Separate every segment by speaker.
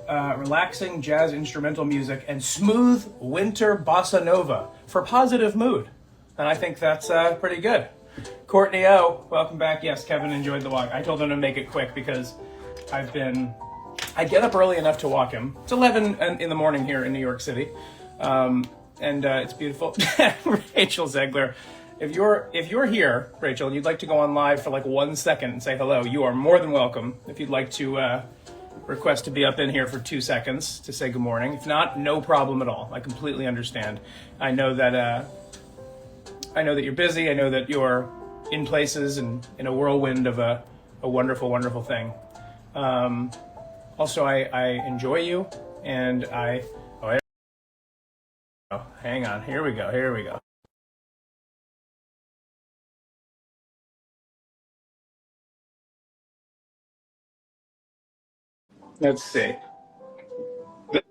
Speaker 1: relaxing jazz instrumental music, and smooth winter bossa nova for positive mood. And I think that's pretty good. Courtney O, welcome back. Yes, Kevin enjoyed the walk. I told him to make it quick because I get up early enough to walk him. It's 11 in the morning here in New York City. And it's beautiful. Rachel Zegler, if you're here, Rachel, and you'd like to go on live for like 1 second and say hello, you are more than welcome. If you'd like to request to be up in here for 2 seconds to say good morning. If not, no problem at all. I completely understand. I know that you're busy. I know that you're in places and in a whirlwind of a wonderful, wonderful thing. Also, I enjoy you, and hang on. Here we go. Let's see. Do I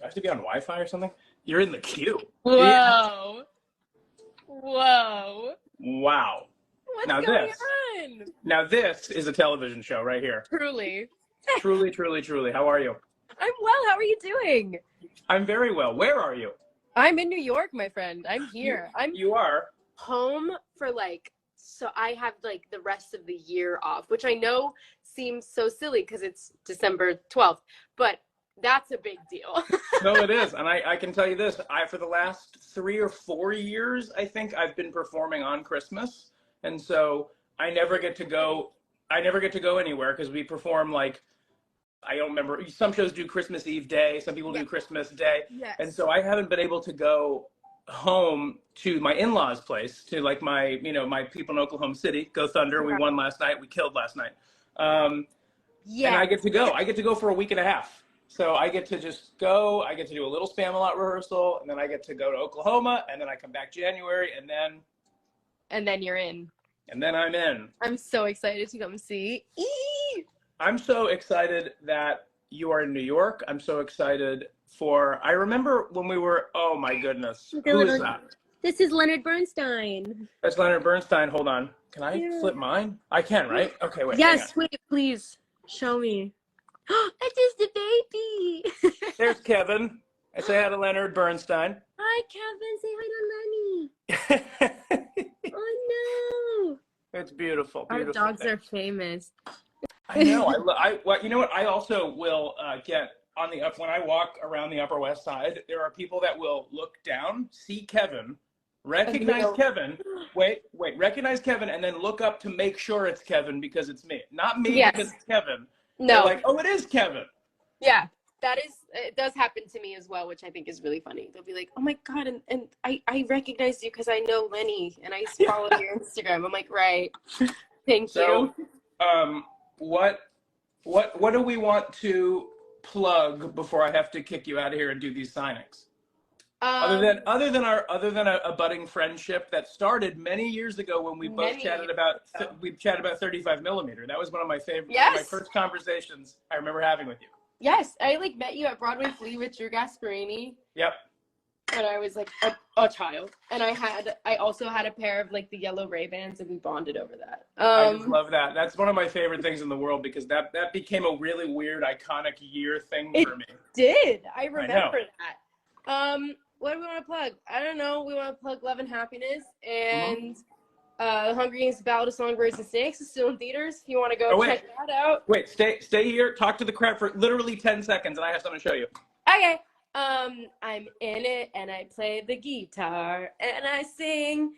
Speaker 1: have to be on Wi-Fi or something? You're in the queue.
Speaker 2: Whoa.
Speaker 1: Yeah.
Speaker 2: Whoa.
Speaker 1: Wow.
Speaker 2: What's
Speaker 1: now
Speaker 2: going
Speaker 1: this,
Speaker 2: on?
Speaker 1: Now this is a television show right here.
Speaker 2: Truly.
Speaker 1: Truly. How are you?
Speaker 2: I'm well. How are you doing?
Speaker 1: I'm very well. Where are you?
Speaker 2: I'm in New York, my friend. I'm here.
Speaker 1: You are?
Speaker 2: Home for so I have the rest of the year off, which I know seems so silly because it's December 12th, but that's a big deal.
Speaker 1: No, it is. And I can tell you this, for the last 3 or 4 years, I think I've been performing on Christmas. And so I never get to go anywhere because we perform I don't remember, some shows do Christmas Eve day, some people do Christmas Day.
Speaker 2: Yes.
Speaker 1: And so I haven't been able to go home to my in-laws' place, to my people in Oklahoma City. Go Thunder. We won last night. We killed last night. And I get to go for a week and a half. So I get to just go, I get to do a little Spamalot rehearsal, and then I get to go to Oklahoma, and then I come back January, and
Speaker 2: then you're in.
Speaker 1: And then I'm in.
Speaker 2: I'm so excited to come see.
Speaker 1: I'm so excited that you are in New York. I'm so excited I remember when we were, oh my goodness. Who is that?
Speaker 3: This is Leonard Bernstein.
Speaker 1: That's Leonard Bernstein. Hold on. Can I flip mine? I can, right? Okay, wait.
Speaker 3: Yes, wait, please. Show me. That is the baby.
Speaker 1: There's Kevin. I say hi to Leonard Bernstein.
Speaker 3: Hi, Kevin. Say hi to Lenny. Oh, no.
Speaker 1: It's beautiful.
Speaker 2: Our dogs are famous.
Speaker 1: I know. You know what? I also will get on when I walk around the Upper West Side, there are people that will look down, see Kevin, recognize Kevin, recognize Kevin, and then look up to make sure it's Kevin because it's me. Not me because it's Kevin.
Speaker 2: No.
Speaker 1: They're like, oh, it is Kevin.
Speaker 2: Yeah, it does happen to me as well, which I think is really funny. They'll be like, oh my God, and I recognize you because I know Lenny, and I follow your Instagram. I'm like, right. Thank you.
Speaker 1: What do we want to plug before I have to kick you out of here and do these signings? Other than a budding friendship that started many years ago when we both chatted about 35 millimeter. That was one of my favorite, my first conversations I remember having with you.
Speaker 2: Yes, I met you at Broadway Flea with Drew Gasparini.
Speaker 1: Yep.
Speaker 2: When I was a child, and I also had a pair of the yellow Ray-Bans, and we bonded over that.
Speaker 1: I just love that. That's one of my favorite things in the world because that became a really weird, iconic year thing for me.
Speaker 2: It did. I remember that. What do we want to plug? I don't know. We want to plug Love and Happiness and The Hunger Games: Ballad of Songbirds and Snakes is still in theaters. If you want to go check that out.
Speaker 1: Wait, stay here. Talk to the crowd for literally 10 seconds, and I have something to show you.
Speaker 2: Okay. I'm in it, and I play the guitar, and I sing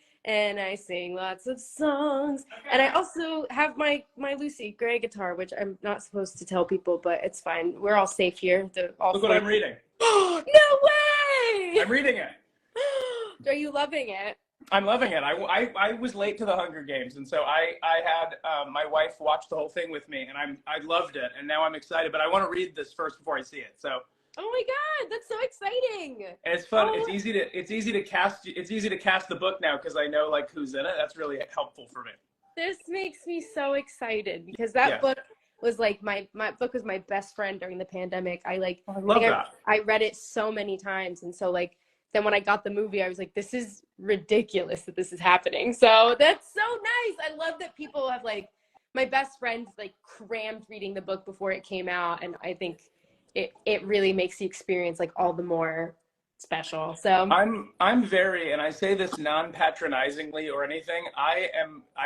Speaker 2: lots of songs, and I also have my Lucy Gray guitar, which I'm not supposed to tell people, but it's fine. We're all safe here.
Speaker 1: Look what I'm reading.
Speaker 2: No way!
Speaker 1: I'm reading it.
Speaker 2: Are you loving it?
Speaker 1: I'm loving it. I was late to the Hunger Games, and so I had my wife watch the whole thing with me, and I loved it, and now I'm excited. But I want to read this first before I see it. So.
Speaker 2: Oh my God, that's so exciting!
Speaker 1: And it's fun. It's easy to cast the book now because I know who's in it. That's really helpful for me.
Speaker 2: This makes me so excited because that book was my book was my best friend during the pandemic. I
Speaker 1: love that.
Speaker 2: I read it so many times, and so then when I got the movie, I was like, this is ridiculous that this is happening. So that's so nice. I love that people have my best friend like crammed reading the book before it came out, and I think it really makes the experience like all the more special. So
Speaker 1: I'm very, and I say this non-patronizingly or anything. I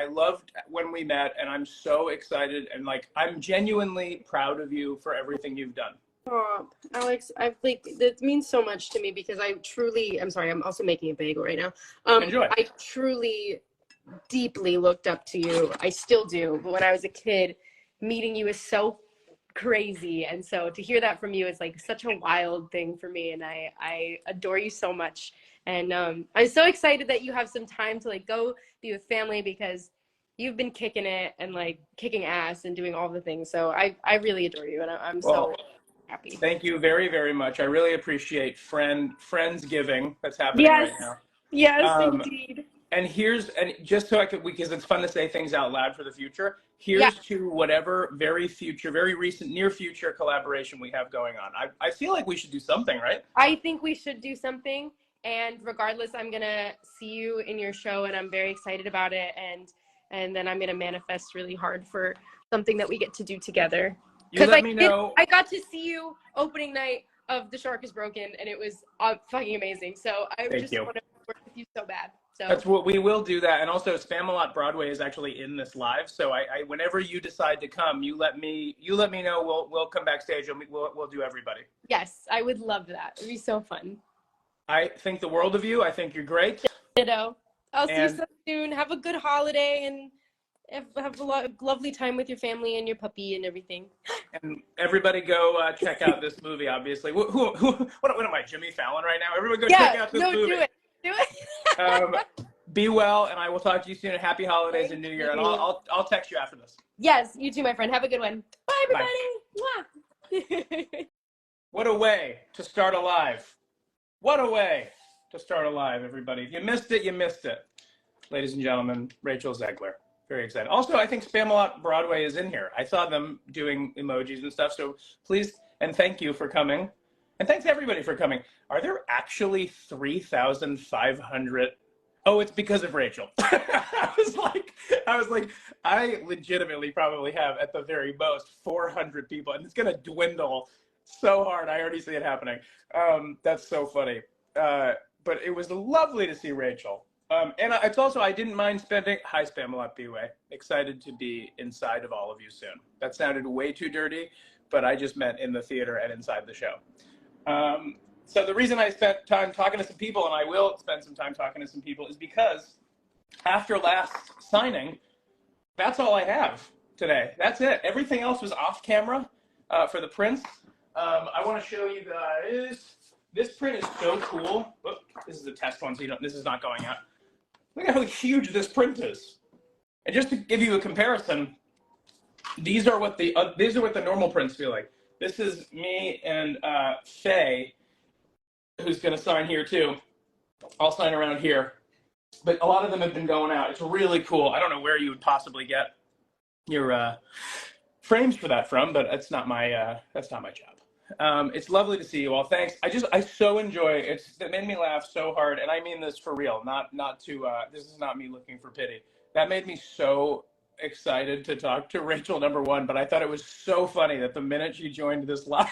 Speaker 1: loved when we met, and I'm so excited, and like I'm genuinely proud of you for everything you've done.
Speaker 2: oh, Alex, I've like that means so much to me because I'm sorry, I'm also making a bagel right now.
Speaker 1: Enjoy.
Speaker 2: I truly deeply looked up to you. I still do, but when I was a kid, meeting you is so crazy, and so to hear that from you is like such a wild thing for me, and I adore you so much. And I'm so excited that you have some time to like go be with family because you've been kicking it and like kicking ass and doing all the things. So I really adore you, and I'm
Speaker 1: Well,
Speaker 2: so happy.
Speaker 1: thank you very, very much. I really appreciate friendsgiving that's happening right
Speaker 2: Yes,
Speaker 1: now.
Speaker 2: yes,
Speaker 1: Um,
Speaker 2: indeed.
Speaker 1: and just so I could, because it's fun to say things out loud for the future.
Speaker 2: Yeah,
Speaker 1: Here's to whatever very future, very recent, near future collaboration we have going on. I feel like we should do something, right?
Speaker 2: I think we should do something. And regardless, I'm gonna see you in your show, and I'm very excited about it. And then I'm gonna manifest really hard for something that we get to do together.
Speaker 1: You
Speaker 2: Because
Speaker 1: let me know.
Speaker 2: I got to see you opening night of The Shark is Broken, and it was fucking amazing. So I
Speaker 1: Thank
Speaker 2: just
Speaker 1: you.
Speaker 2: want to work with you so bad. So
Speaker 1: That's what we will do that. And also Spamalot Broadway is actually in this live. So I whenever you decide to come, you let me know. We'll come backstage and we'll do everybody.
Speaker 2: yes, I would love that. It'd be so fun.
Speaker 1: I think the world of you. I think you're great.
Speaker 2: Ditto. I'll see you
Speaker 1: And
Speaker 2: so soon. Have a good holiday and have a lovely time with your family and your puppy and everything.
Speaker 1: and everybody go check out this movie. Obviously, what am I, Jimmy Fallon right now? Everyone go check out this movie.
Speaker 2: Do it.
Speaker 1: Be well, and I will talk to you soon. Happy holidays and New Year, and
Speaker 2: you.
Speaker 1: I'll text you after this.
Speaker 2: Yes, you too, my friend. Have a good one. Bye, everybody. Mwah.
Speaker 1: What a way to start a live. What a way to start a live, everybody. If you missed it, you missed it. Ladies and gentlemen, Rachel Zegler. Very excited. Also, I think Spamalot Broadway is in here. I saw them doing emojis and stuff. So please, and thank you for coming. And thanks everybody for coming. Are there actually 3,500? Oh, it's because of Rachel. I was like, I legitimately probably have at the very most 400 people, and it's gonna dwindle so hard. I already see it happening. That's so funny. But it was lovely to see Rachel. And it's also, I didn't mind spending, hi Spamalot B-Way, excited to be inside of all of you soon. That sounded way too dirty, but I just meant in the theater and inside the show. So the reason I spent time talking to some people, and I will spend some time talking to some people, is because after last signing, that's all I have today. That's it. Everything else was off camera for the prints. I want to show you guys. This print is so cool. Whoop, this is a test one, so this is not going out. Look at how huge this print is. And just to give you a comparison, these are what the normal prints feel like. This is me and Faye, who's going to sign here too. I'll sign around here. But a lot of them have been going out. It's really cool. I don't know where you would possibly get your frames for that from, but that's not my job. It's lovely to see you all. Thanks. I so enjoy it. It made me laugh so hard, and I mean this for real. Not to. This is not me looking for pity. That made me so excited to talk to Rachel, number one. But I thought it was so funny that the minute she joined this live,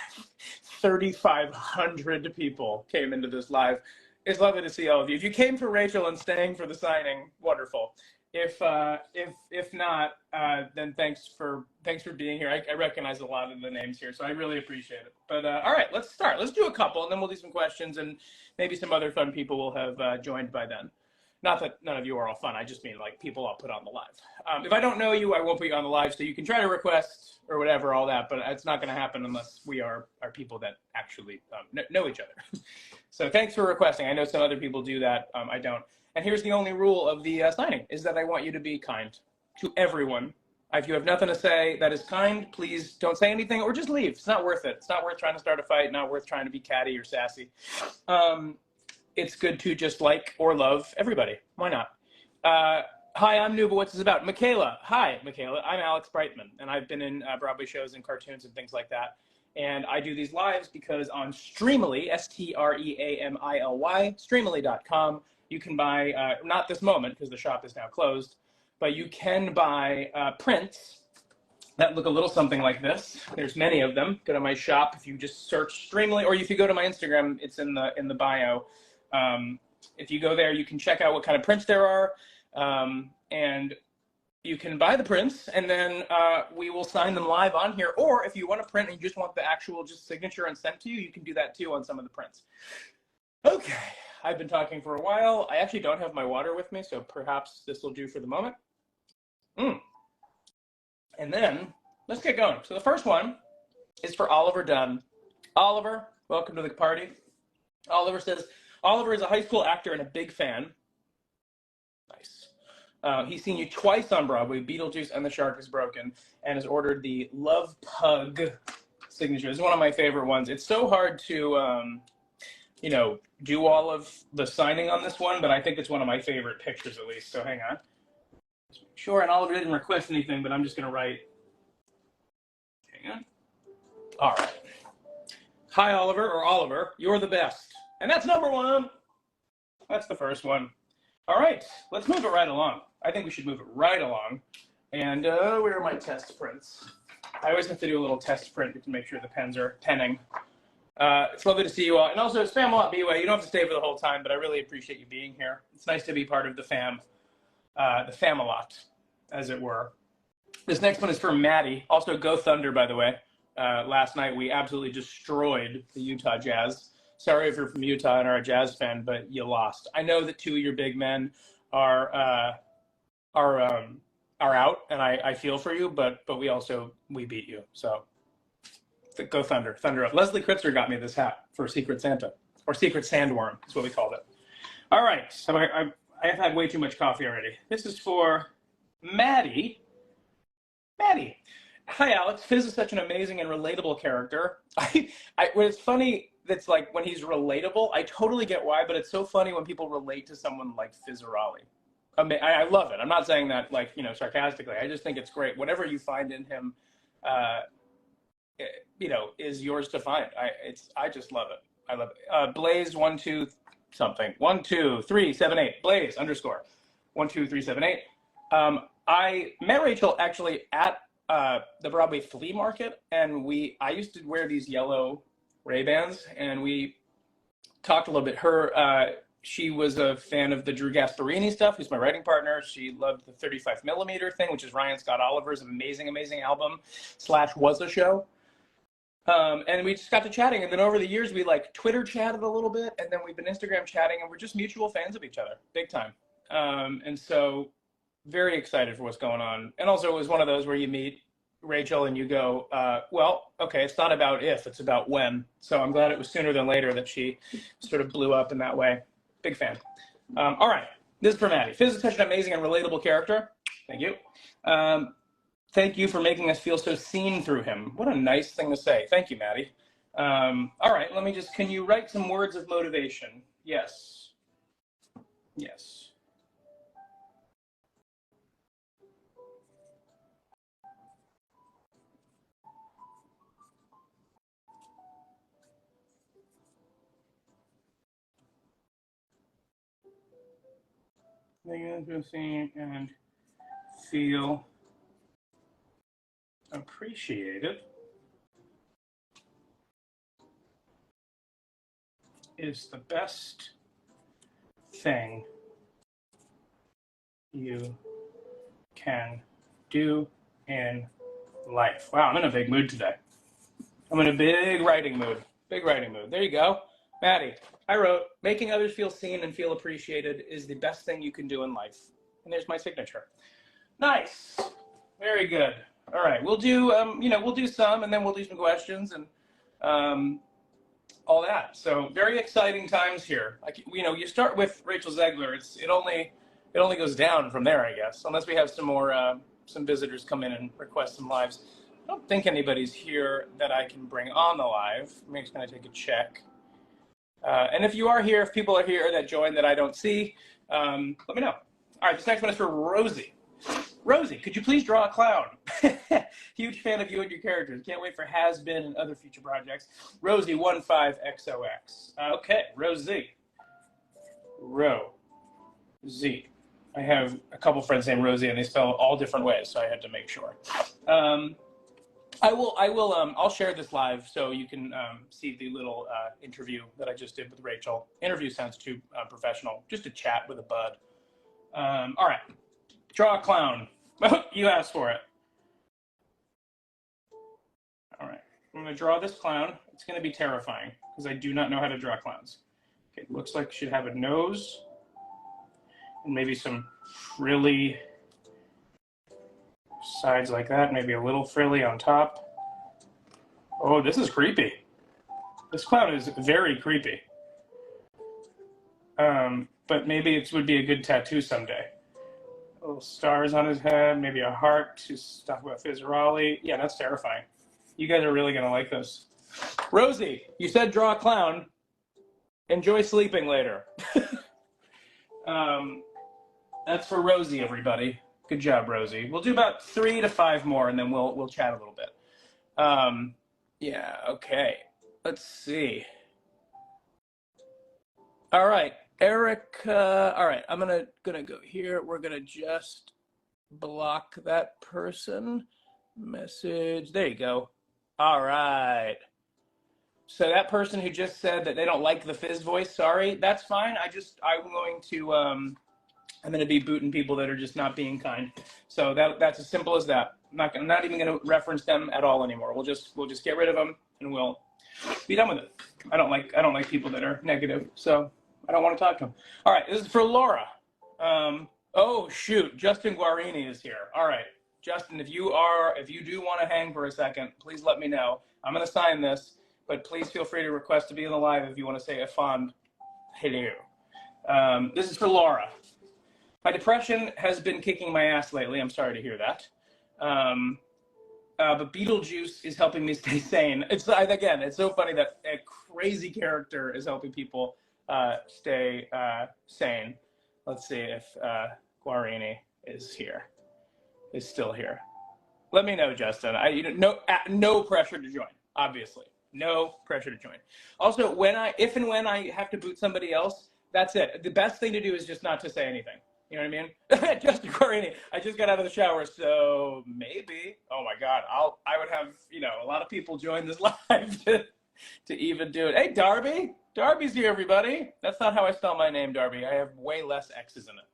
Speaker 1: 3,500 people came into this live. It's lovely to see all of you. If you came for Rachel and staying for the signing, wonderful. If not, then thanks for being here. I recognize a lot of the names here, so I really appreciate it. But all right, let's start. Let's do a couple, and then we'll do some questions, and maybe some other fun people will have joined by then. Not that none of you are all fun. I just mean like people I'll put on the live. If I don't know you, I won't put you on the live, so you can try to request or whatever, all that, but it's not going to happen unless we are people that actually know each other. So thanks for requesting. I know some other people do that. I don't. And here's the only rule of the signing, is that I want you to be kind to everyone. If you have nothing to say that is kind, please don't say anything or just leave. It's not worth it. It's not worth trying to start a fight, not worth trying to be catty or sassy. It's good to just like or love everybody. Why not? Hi, I'm new, but what's this about? Michaela. Hi, Michaela. I'm Alex Brightman, and I've been in Broadway shows and cartoons and things like that. And I do these lives because on Streamily, Streamily, Streamily.com, you can buy, not this moment because the shop is now closed, but you can buy prints that look a little something like this. There's many of them. Go to my shop if you just search Streamly, or if you go to my Instagram, it's in the bio. If you go there, you can check out what kind of prints there are, and you can buy the prints, and then we will sign them live on here. Or if you want to print and you just want the actual just signature and sent to you, you can do that too on some of the prints. Okay, I've been talking for a while. I actually don't have my water with me, so perhaps this will do for the moment. And then let's get going. So the first one is for Oliver Dunn. Oliver, welcome to the party. Oliver says, Oliver is a high school actor and a big fan. Nice. He's seen you twice on Broadway, Beetlejuice and The Shark is Broken, and has ordered the Love Pug signature. This is one of my favorite ones. It's so hard to, do all of the signing on this one, but I think it's one of my favorite pictures at least. So hang on. Sure, and Oliver didn't request anything, but I'm just going to write. Hang on. All right. Hi, Oliver, or Oliver, you're the best. And that's number one. That's the first one. All right, let's move it right along. I think we should move it right along. And where are my test prints? I always have to do a little test print to make sure the pens are penning. It's lovely to see you all. And also, it's Fam-a-lot B-Way. You don't have to stay for the whole time, but I really appreciate you being here. It's nice to be part of the Fam-a-lot, as it were. This next one is for Maddie. Also, go Thunder, by the way. Last night, we absolutely destroyed the Utah Jazz. Sorry if you're from Utah and are a Jazz fan, but you lost. I know that two of your big men are out, and I feel for you, but we beat you. So go Thunder, Thunder up. Leslie Kritzer got me this hat for Secret Santa, or Secret Sandworm is what we called it. All right, so I have had way too much coffee already. This is for Maddie. Maddie. Hi, Alex. Fizz is such an amazing and relatable character. When it's funny, that's like when he's relatable, I totally get why, but it's so funny when people relate to someone like Fizzaroli. I love it. I'm not saying that sarcastically. I just think it's great. Whatever you find in him, is yours to find. I just love it. I love it. Blaze 1 2 something 1 2 3 7 8 Blaze _ 1 2 3 7 8. I met Rachel actually at the Broadway flea market, and I used to wear these yellow Ray-Bans, and we talked a little bit. She was a fan of the Drew Gasparini stuff, who's my writing partner. She loved the 35mm thing, which is Ryan Scott Oliver's amazing, amazing album / was a show. And we just got to chatting, and then over the years we Twitter chatted a little bit, and then we've been Instagram chatting, and we're just mutual fans of each other, big time. And so very excited for what's going on. And also it was one of those where you meet Rachel and you go, well, okay, it's not about if, it's about when. So I'm glad it was sooner than later that she sort of blew up in that way. Big fan. All right, this is for Maddie. Fizz is such an amazing and relatable character. Thank you. Thank you for making us feel so seen through him. What a nice thing to say. Thank you, Maddie. All right, can you write some words of motivation? Yes. Yes. Interesting and feel appreciated is the best thing you can do in life. Wow, I'm in a big mood today. I'm in a big writing mood. Big writing mood. There you go. Maddie, I wrote, making others feel seen and feel appreciated is the best thing you can do in life. And there's my signature. Nice. Very good. All right, we'll do, we'll do some, and then we'll do some questions and all that. So very exciting times here. You start with Rachel Zegler. It only goes down from there, I guess, unless we have some more some visitors come in and request some lives. I don't think anybody's here that I can bring on the live. I'm just going to take a check. And if you are here, if people are here that join that I don't see, let me know. All right, this next one is for Rosie. Rosie, could you please draw a clown? Huge fan of you and your characters. Can't wait for Has Been and other future projects. Rosie 15XOX. Okay, Rosie. Z. I have a couple friends named Rosie, and they spell all different ways, so I had to make sure. I will. I'll share this live so you can see the little interview that I just did with Rachel. Interview sounds too professional. Just a chat with a bud. All right. Draw a clown. You asked for it. All right. I'm going to draw this clown. It's going to be terrifying because I do not know how to draw clowns. Okay. Looks like it should have a nose and maybe some frilly sides like that. Maybe a little frilly on top. Oh, this is creepy. This clown is very creepy. But maybe it would be a good tattoo someday. Little stars on his head, maybe a heart to talk about Fizz-Raleigh. Yeah, that's terrifying. You guys are really going to like this. Rosie, you said draw a clown. Enjoy sleeping later. That's for Rosie, everybody. Good job, Rosie. We'll do about 3 to 5 more, and then we'll chat a little bit. Yeah, okay. Let's see. All right, Eric. All right, I'm gonna go here. We're gonna just block that person. Message. There you go. All right. So that person who just said that they don't like the Fizz voice, sorry, that's fine. I'm going to be booting people that are just not being kind. So that's as simple as that. I'm not even going to reference them at all anymore. We'll just get rid of them and we'll be done with it. I don't like people that are negative, so I don't want to talk to them. All right, this is for Laura. Oh shoot, Justin Guarini is here. All right, Justin, if you do want to hang for a second, please let me know. I'm going to sign this, but please feel free to request to be in the live if you want to say a fond hello. This is for Laura. My depression has been kicking my ass lately. I'm sorry to hear that. But Beetlejuice is helping me stay sane. It's so funny that a crazy character is helping people stay sane. Let's see if Guarini is still here. Let me know, Justin. No pressure to join, obviously. No pressure to join. Also, if and when I have to boot somebody else, that's it. The best thing to do is just not to say anything. You know what I mean? Justin Guarini, I just got out of the shower, so maybe. Oh my God, I would have a lot of people join this live to even do it. Hey, Darby, Darby's here, everybody. That's not how I spell my name, Darby. I have way less X's in it.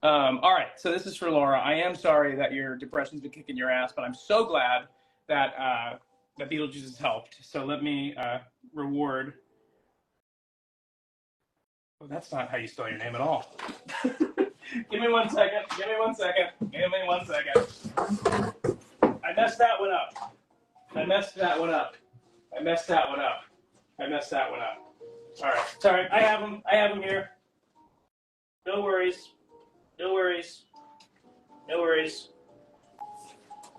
Speaker 1: All right, so this is for Laura. I am sorry that your depression's been kicking your ass, but I'm so glad that that Beetlejuice has helped. So let me reward. Oh, that's not how you spell your name at all. Give me 1 second. Give me 1 second. Give me 1 second. I messed that one up. I messed that one up. All right. Sorry. I have them here. No worries.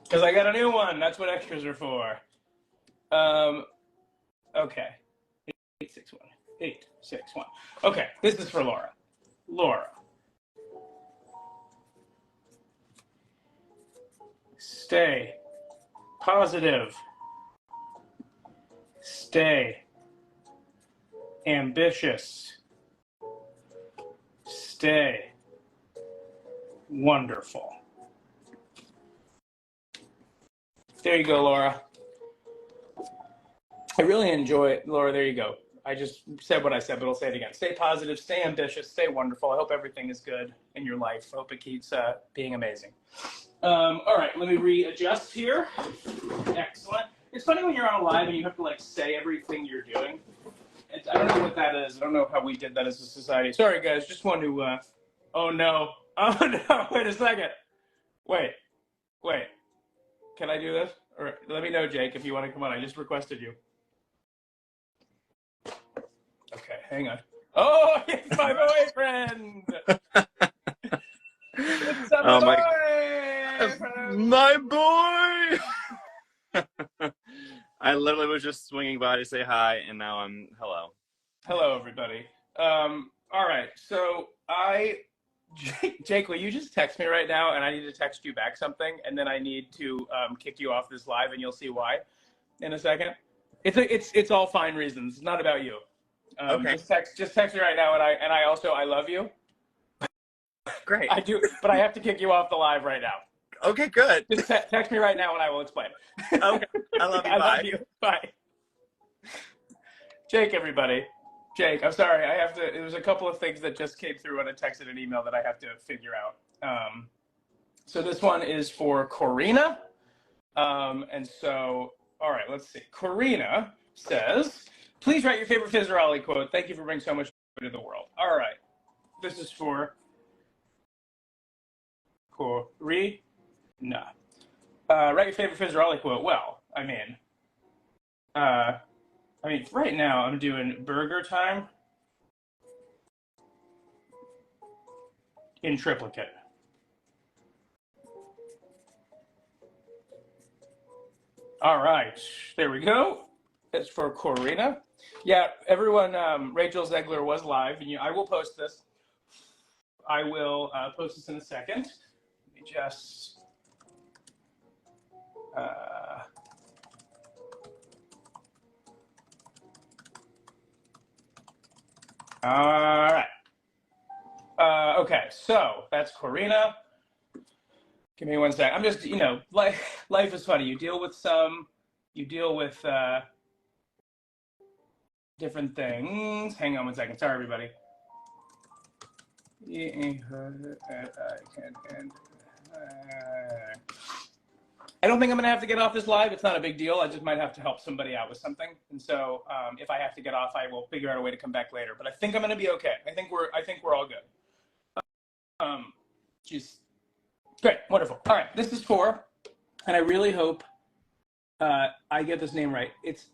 Speaker 1: Because I got a new one. That's what extras are for. Okay. 861. Okay. This is for Laura. Laura. Stay positive. Stay ambitious. Stay wonderful. There you go, Laura. I really enjoy it. Laura, there you go. I just said what I said, but I'll say it again. Stay positive, stay ambitious, stay wonderful. I hope everything is good in your life. I hope it keeps being amazing. All right, let me readjust here. Excellent. It's funny when you're on a live and you have to say everything you're doing. I don't know what that is. I don't know how we did that as a society. Sorry, guys. Just want to. Oh no. Oh no. Wait a second. Wait. Can I do this? Or let me know, Jake, if you want to come on. I just requested you. Okay, hang on. Oh, it's my boy friend. It's
Speaker 4: my boy. I literally was just swinging by to say hi, and now I'm hello.
Speaker 1: Hello, everybody. All right, so Jake, will you just text me right now, and I need to text you back something, and then I need to kick you off this live, and you'll see why in a second. It's all fine reasons. It's not about you.
Speaker 4: Okay.
Speaker 1: Just text me right now, and I love you.
Speaker 4: Great.
Speaker 1: I do, but I have to kick you off the live right now.
Speaker 4: Okay, good.
Speaker 1: Just text me right now and I will explain.
Speaker 4: Okay, I love you.
Speaker 1: I
Speaker 4: Bye.
Speaker 1: love you. Bye. Jake, everybody. Jake, I'm sorry. I have to. There's a couple of things that just came through on a text and an email that I have to figure out. So this one is for Corina. And so, all right, let's see. Corina says, please write your favorite Fizarali quote. Thank you for bringing so much to the world. All right. This is for Corina. Write your favorite Fizarali quote. Well, I mean, right now I'm doing burger time in triplicate. All right, there we go. That's for Corina. Yeah, everyone, Rachel Zegler was live, and I will post this. I will post this in a second. Let me just... all right. Okay, so that's Corina. Give me one sec. I'm just, life is funny. You deal with different things. Hang on one second. Sorry, everybody. I don't think I'm going to have to get off this live. It's not a big deal. I just might have to help somebody out with something. And so if I have to get off, I will figure out a way to come back later. But I think I'm going to be okay. I think we're all good. Just great. Wonderful. All right. This is for, and I really hope I get this name right. It's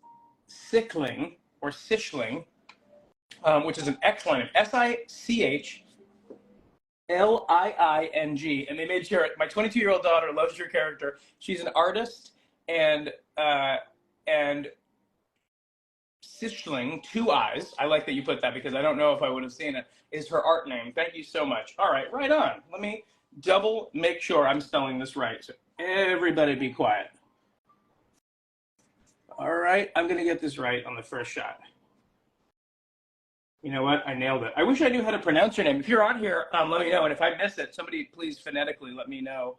Speaker 1: Sickling or Sichling, which is an excellent Sichling. And they made sure my 22-year-old daughter loves your character. She's an artist, and Sichling, 2 eyes. I like that you put that because I don't know if I would have seen it. Is her art name? Thank you so much. All right, right on. Let me double make sure I'm spelling this right. So everybody, be quiet. All right, I'm gonna get this right on the first shot. You know what? I nailed it. I wish I knew how to pronounce your name. If you're on here, let me know. And if I miss it, somebody please phonetically let me know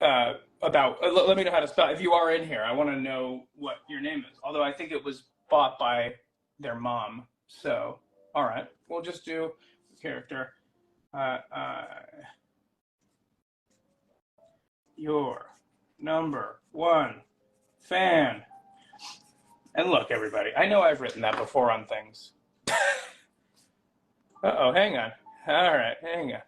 Speaker 1: let me know how to spell. If you are in here, I want to know what your name is. Although I think it was bought by their mom. So, all right. We'll just do character. Your number 1 fan. And look, everybody, I know I've written that before on things. Uh-oh, hang on. All right, hang on.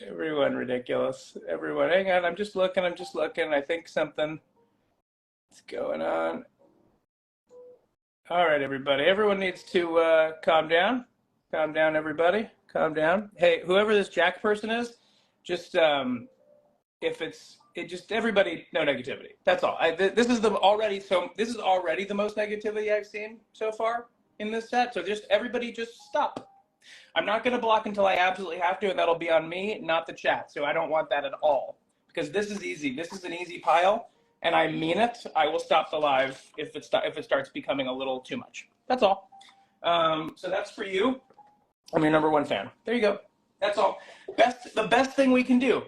Speaker 1: Everyone ridiculous. Everyone, hang on. I'm just looking. I think something is going on. All right, everybody. Everyone needs to calm down. Calm down, everybody. Calm down. Hey, whoever this Jack person is, just everybody, no negativity. That's all. This is already the most negativity I've seen so far in this set. So everybody just stop. I'm not going to block until I absolutely have to, and that'll be on me, not the chat. So I don't want that at all because this is easy. This is an easy pile, and I mean it. I will stop the live if it starts becoming a little too much. That's all. So that's for you. I'm your number 1 fan. There you go. That's all. The best thing we can do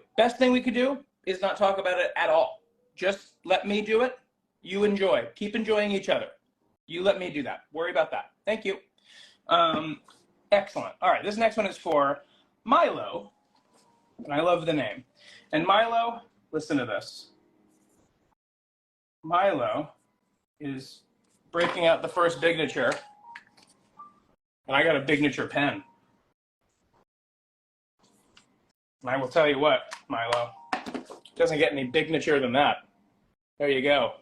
Speaker 1: is not talk about it at all. Just let me do it. You enjoy. Keep enjoying each other. You let me do that. Worry about that. Thank you. Excellent. All right, this next one is for Milo, and I love the name. And Milo, listen to this. Milo is breaking out the first Bignature, and I got a Bignature pen. And I will tell you what, Milo, doesn't get any Bignature than that. There you go.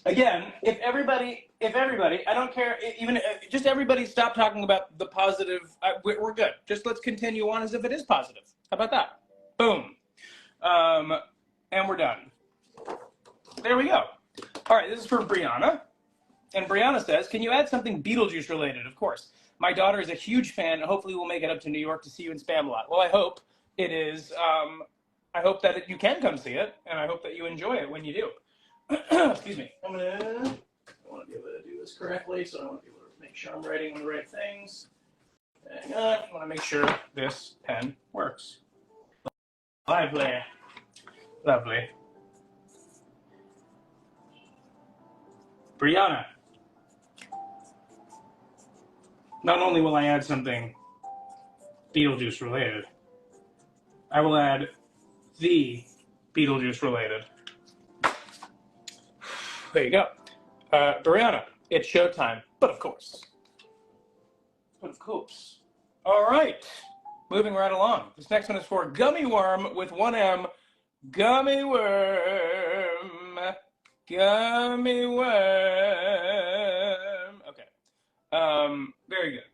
Speaker 1: Again, if everybody, I don't care, even just everybody stop talking about the positive. We're good. Just let's continue on as if it is positive. How about that? Boom. And we're done. There we go. All right, this is for Brianna. And Brianna says, can you add something Beetlejuice related? Of course. My daughter is a huge fan. Hopefully we'll make it up to New York to see you in Spamalot. Well, I hope it is. I hope that you can come see it, and I hope that you enjoy it when you do. Excuse me. I want to be able to do this correctly, so I want to be able to make sure I'm writing the right things. Hang on, I want to make sure this pen works. Lively. Lovely. Brianna. Not only will I add something Beetlejuice related, I will add the Beetlejuice related. There you go. Brianna, it's showtime. But of course. All right. Moving right along. This next one is for Gummy Worm with one M. Gummy Worm. Gummy Worm. Okay. Very good.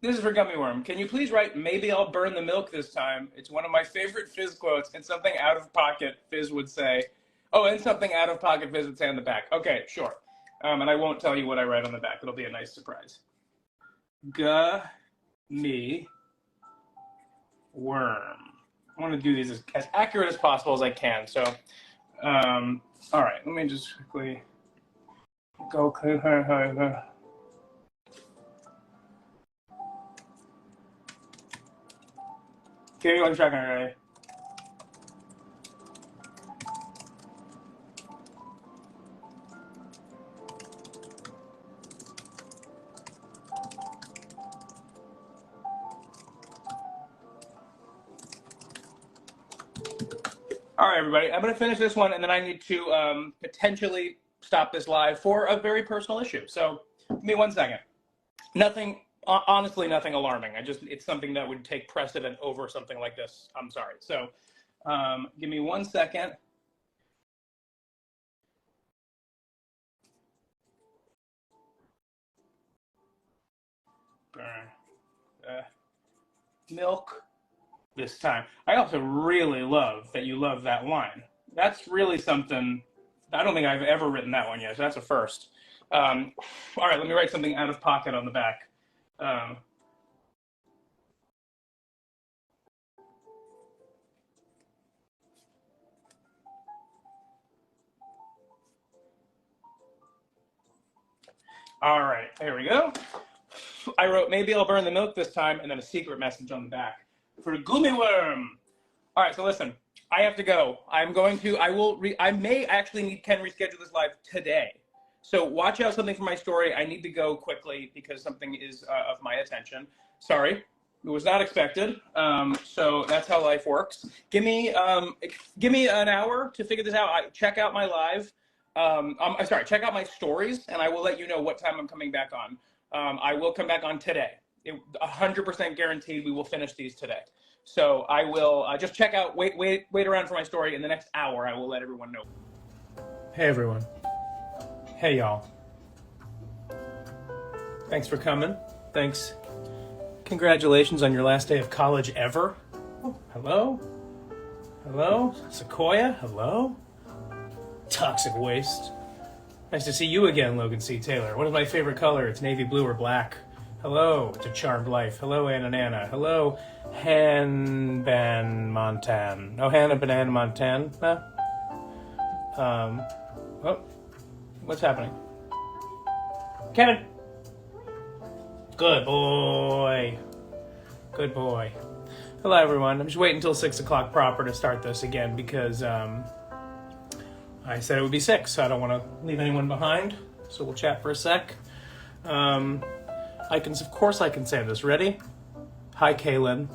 Speaker 1: This is for Gummy Worm. Can you please write, maybe I'll burn the milk this time? It's one of my favorite Fizz quotes, and something out of pocket Fizz would say. Oh, and something out of pocket Fizz would say on the back. Okay, sure. And I won't tell you what I write on the back. It'll be a nice surprise. Gummy Worm. I want to do these as accurate as possible as I can. So, all right, let me just quickly go. Okay, 1 second, ready? All right, everybody. I'm going to finish this one, and then I need to potentially stop this live for a very personal issue. So, give me 1 second. Nothing, honestly, nothing alarming. It's something that would take precedent over something like this. I'm sorry. So, give me 1 second. Burn milk this time. I also really love that you love that line. That's really something. I don't think I've ever written that one yet, so that's a first. All right, let me write something out of pocket on the back. All right, there we go. I wrote, maybe I'll burn the milk this time, and then a secret message on the back for Gummy Worm. All right, so listen, I have to go. I may actually need Ken reschedule this live today. So watch out something for my story. I need to go quickly because something is of my attention. Sorry, it was not expected. So that's how life works. Give me an hour to figure this out. Check out my live. I'm sorry, check out my stories, and I will let you know what time I'm coming back on. I will come back on today. 100% guaranteed we will finish these today. So I will just check out, wait around for my story. In the next hour, I will let everyone know. Hey, everyone. Hey, y'all. Thanks for coming. Thanks. Congratulations on your last day of college ever. Oh, hello? Hello? Sequoia? Hello? Toxic waste. Nice to see you again, Logan C. Taylor. What is my favorite color? It's navy blue or black. Hello, it's a charmed life. Hello, Anna Nana. Hello, Hanban Montan. Oh, Hannah Banana Montan. Oh, what's happening? Kevin. Good boy. Good boy. Hello, everyone. I'm just waiting until 6 o'clock proper to start this again because I said it would be 6, so I don't want to leave anyone behind. So we'll chat for a sec. Of course I can say this. Ready? Hi, Kaylin.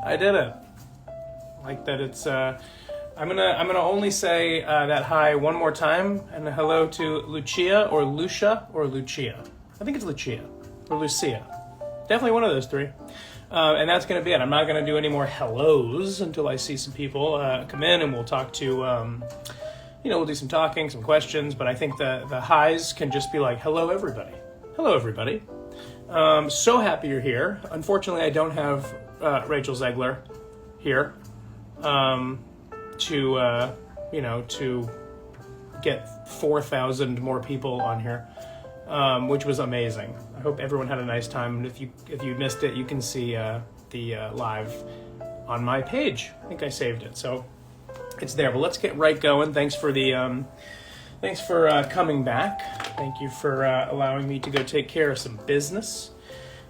Speaker 1: I did it. Like that it's, I'm gonna only say that hi one more time, and a hello to Lucia or Lucia or Lucia. I think it's Lucia or Lucia. Definitely one of those three. And that's gonna be it. I'm not gonna do any more hellos until I see some people come in, and we'll talk to, we'll do some talking, some questions, but I think the highs can just be like, hello, everybody. Hello, everybody. So happy you're here. Unfortunately, I don't have Rachel Zegler here to get 4,000 more people on here, which was amazing. I hope everyone had a nice time. And if you missed it, you can see the live on my page. I think I saved it, so it's there. But let's get right going. Thanks for coming back. Thank you for allowing me to go take care of some business.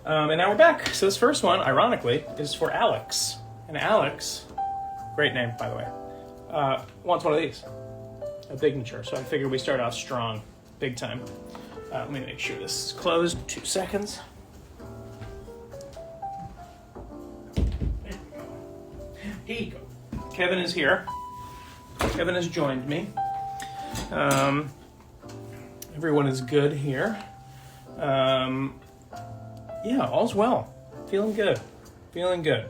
Speaker 1: And now we're back. So this first one, ironically, is for Alex. And Alex, great name, by the way, wants one of these, a Bignature. So I figured we start off strong, big time. Let me make sure this is closed. 2 seconds. Here you go. Kevin is here. Kevin has joined me. Everyone is good here. Yeah, all's well. Feeling good. Feeling good.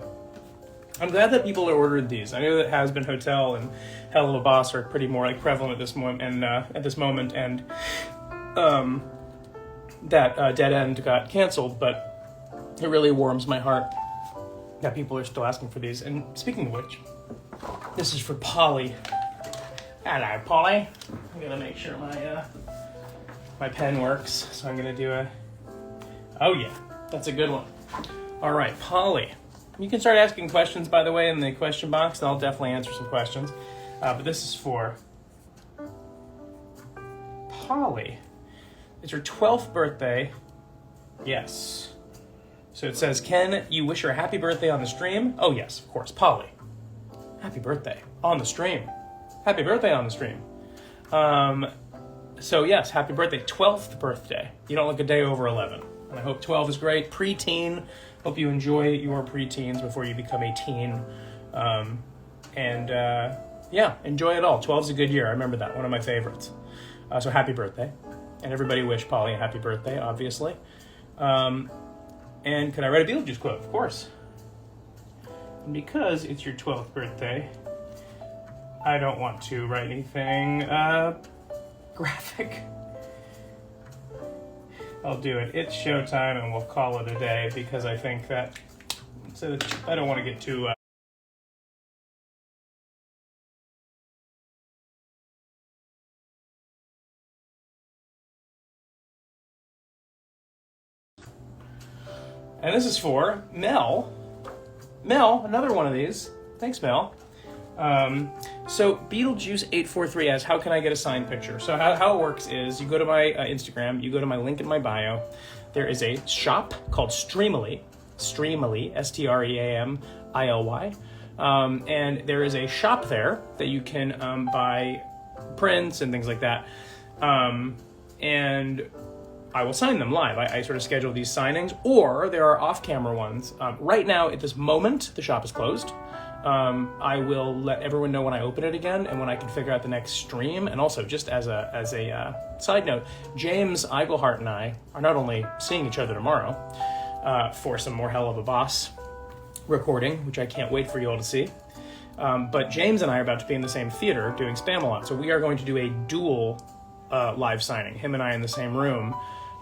Speaker 1: I'm glad that people are ordered these. I know that Has Been Hotel and Hell of a Boss are pretty more like prevalent at this moment, and that Dead End got canceled, but it really warms my heart that people are still asking for these. And speaking of which, this is for Polly. Hello, Polly. I'm gonna make sure my pen works, so I'm gonna do a. Oh yeah, that's a good one. All right, Polly. You can start asking questions, by the way, in the question box, and I'll definitely answer some questions. But this is for Polly. It's her 12th birthday. Yes. So it says, can you wish her a happy birthday on the stream? Oh yes, of course. Polly. Happy birthday on the stream. Happy birthday on the stream. So yes, happy birthday. 12th birthday. You don't look a day over 11. And I hope 12 is great. Pre-teen. Hope you enjoy your pre-teens before you become a teen. Yeah, enjoy it all. 12 is a good year. I remember that. One of my favorites. So happy birthday. And everybody wish Polly a happy birthday, obviously. And could I write a Beetlejuice quote? Of course. And because it's your 12th birthday, I don't want to write anything graphic. I'll do it. It's showtime, and we'll call it a day because I think that. So I don't want to get too. And this is for Mel. Mel, another one of these. Thanks, Mel. So Beetlejuice843 asks, how can I get a signed picture? So how it works is you go to my Instagram, you go to my link in my bio. There is a shop called Streamily, Streamily, and there is a shop there that you can buy prints and things like that. And I will sign them live. I sort of schedule these signings, or there are off-camera ones. Right now, at this moment, the shop is closed. I will let everyone know when I open it again and when I can figure out the next stream. And also, just as a side note, James Eigelhart and I are not only seeing each other tomorrow for some more Hell of a Boss recording, which I can't wait for you all to see, but James and I are about to be in the same theater doing Spamalot. So we are going to do a dual live signing, him and I in the same room,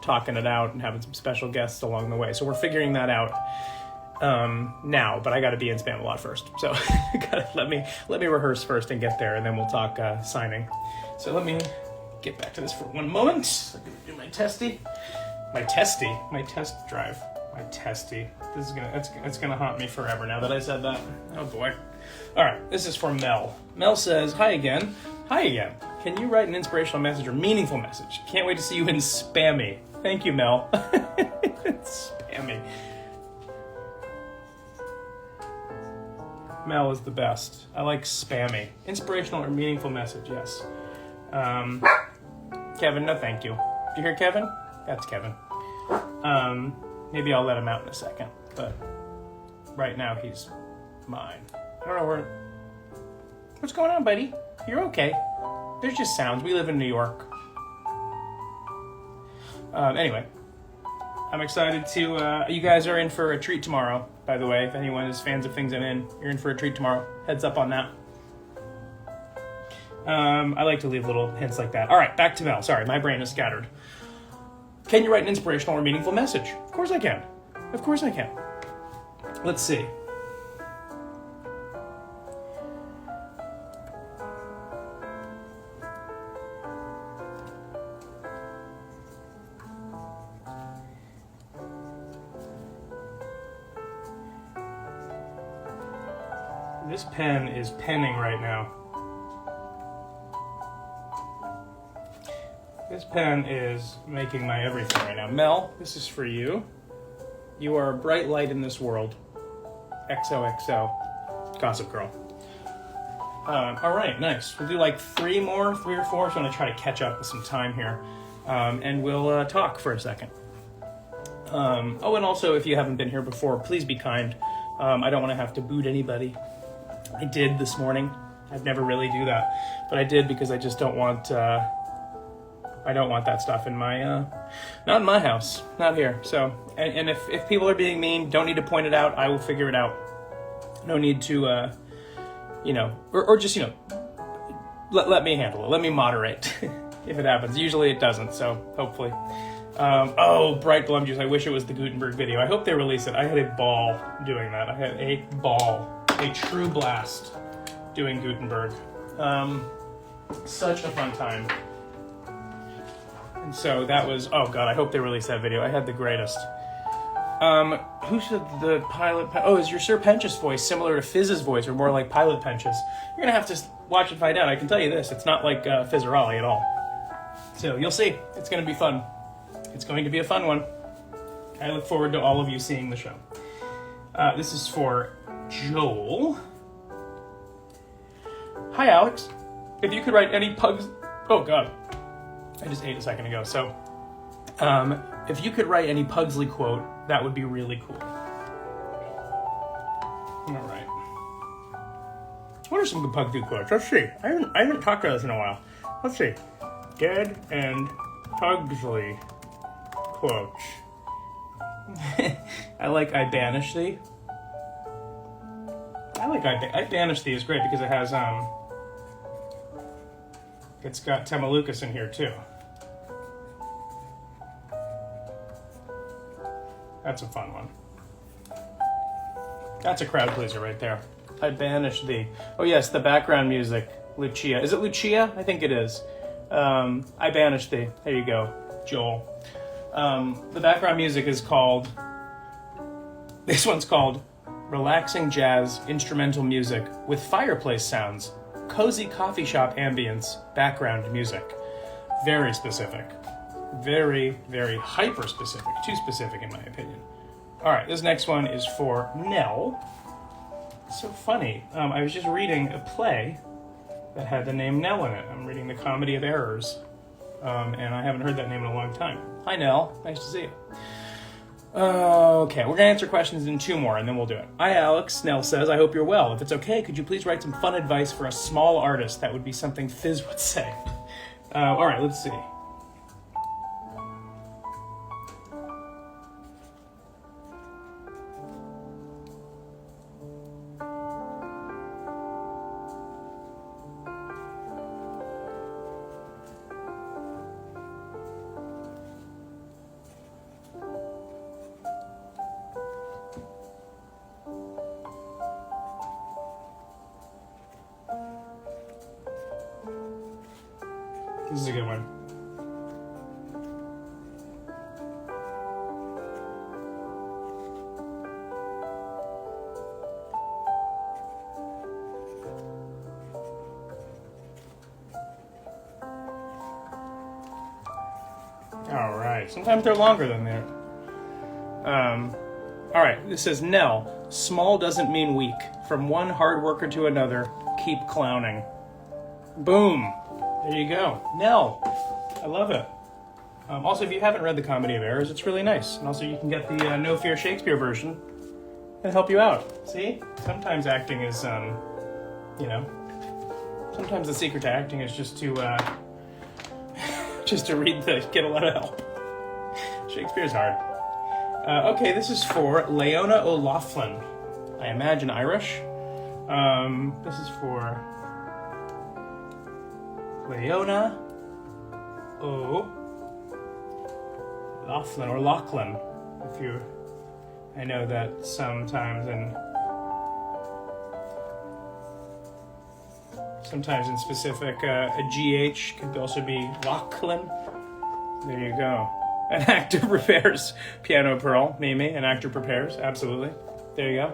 Speaker 1: talking it out and having some special guests along the way. So we're figuring that out now, but I got to be in Spamalot first. So let me rehearse first and get there, and then we'll talk signing. So let me get back to this for one moment. I'm gonna do my test drive. This is it's gonna haunt me forever now that I said that. Oh boy. All right, this is from Mel. Mel says, Hi again. Can you write an inspirational message or meaningful message? Can't wait to see you in Spammy. Thank you, Mel. Spammy. Mel is the best. I like Spammy. Inspirational or meaningful message, yes. Kevin, no thank you. Did you hear Kevin? That's Kevin. Maybe I'll let him out in a second, but right now he's mine. I don't know what's going on, buddy? You're okay. There's just sounds. We live in New York. Anyway, I'm excited to, you guys are in for a treat tomorrow, by the way. If anyone is fans of things I'm in, you're in for a treat tomorrow. Heads up on that. I like to leave little hints like that. All right, back to Mel. Sorry, my brain is scattered. Can you write an inspirational or meaningful message? Of course I can. Of course I can. Let's see. This pen is penning right now. This pen is making my everything right now. Mel, this is for you. You are a bright light in this world. XOXO. Gossip Girl. All right, nice. We'll do like three or four. So I'm going to try to catch up with some time here. And we'll talk for a second. Oh, and also, if you haven't been here before, please be kind. I don't want to have to boot anybody. I did this morning. I'd never really do that, but I did because I just don't want. I don't want that stuff in my, not in my house, not here. So, and if people are being mean, don't need to point it out. I will figure it out. No need to, or just let me handle it. Let me moderate if it happens. Usually it doesn't. So hopefully. Bright Blum Juice. I wish it was the Gutenberg video. I hope they release it. I had a ball doing that. I had a ball, a true blast doing Gutenberg. Such a fun time. And so that was, oh God, I hope they release that video. I had the greatest. Who said the pilot? Is your Sir Pentious voice similar to Fizz's voice or more like Pilot Pentious? You're gonna have to watch and find out. I can tell you this, it's not like Fizzerali at all. So you'll see. It's gonna be fun. It's going to be a fun one. I look forward to all of you seeing the show. This is for Joel. Hi, Alex. If you could write any pugs... Oh, God. I just ate a second ago. So, if you could write any Pugsley quote, that would be really cool. All right. What are some good Pugsley quotes? Let's see. I haven't talked about this in a while. Let's see. Dead and Pugsley quotes. I like I banish thee. I like I banish thee is great because it has it's got Temalukas in here too. That's a fun one. That's a crowd pleaser right there. I banish thee. Oh yes, the background music. Lucia. Is it Lucia? I think it is. I banish thee. There you go, Joel. The background music is called, this one's called Relaxing Jazz Instrumental Music with Fireplace Sounds, Cozy Coffee Shop Ambience, Background Music. Very specific. Very, very hyper specific. Too specific in my opinion. All right, this next one is for Nell. It's so funny. I was just reading a play that had the name Nell in it. I'm reading The Comedy of Errors. And I haven't heard that name in a long time. Hi, Nell. Nice to see you. Okay, we're going to answer questions in two more, and then we'll do it. Hi, Alex. Nell says, I hope you're well. If it's okay, could you please write some fun advice for a small artist? That would be something Fizz would say. All right, let's see. This is a good one. All right. Sometimes they're longer than that. All right. This says, Nell, small doesn't mean weak. From one hard worker to another, keep clowning. Boom. There you go. Nell. I love it. Also, if you haven't read The Comedy of Errors, it's really nice. And also, you can get the No Fear Shakespeare version and help you out. See? Sometimes acting is, sometimes the secret to acting is just to read get a lot of help. Shakespeare's hard. Okay, this is for Leona O'Loughlin. I imagine Irish. This is for Leona O'Loughlin, or Lachlan, if you... I know that sometimes in specific, a GH could also be Lachlan. There you go. An actor prepares. Piano Pearl, Mimi, an actor prepares, absolutely. There you go.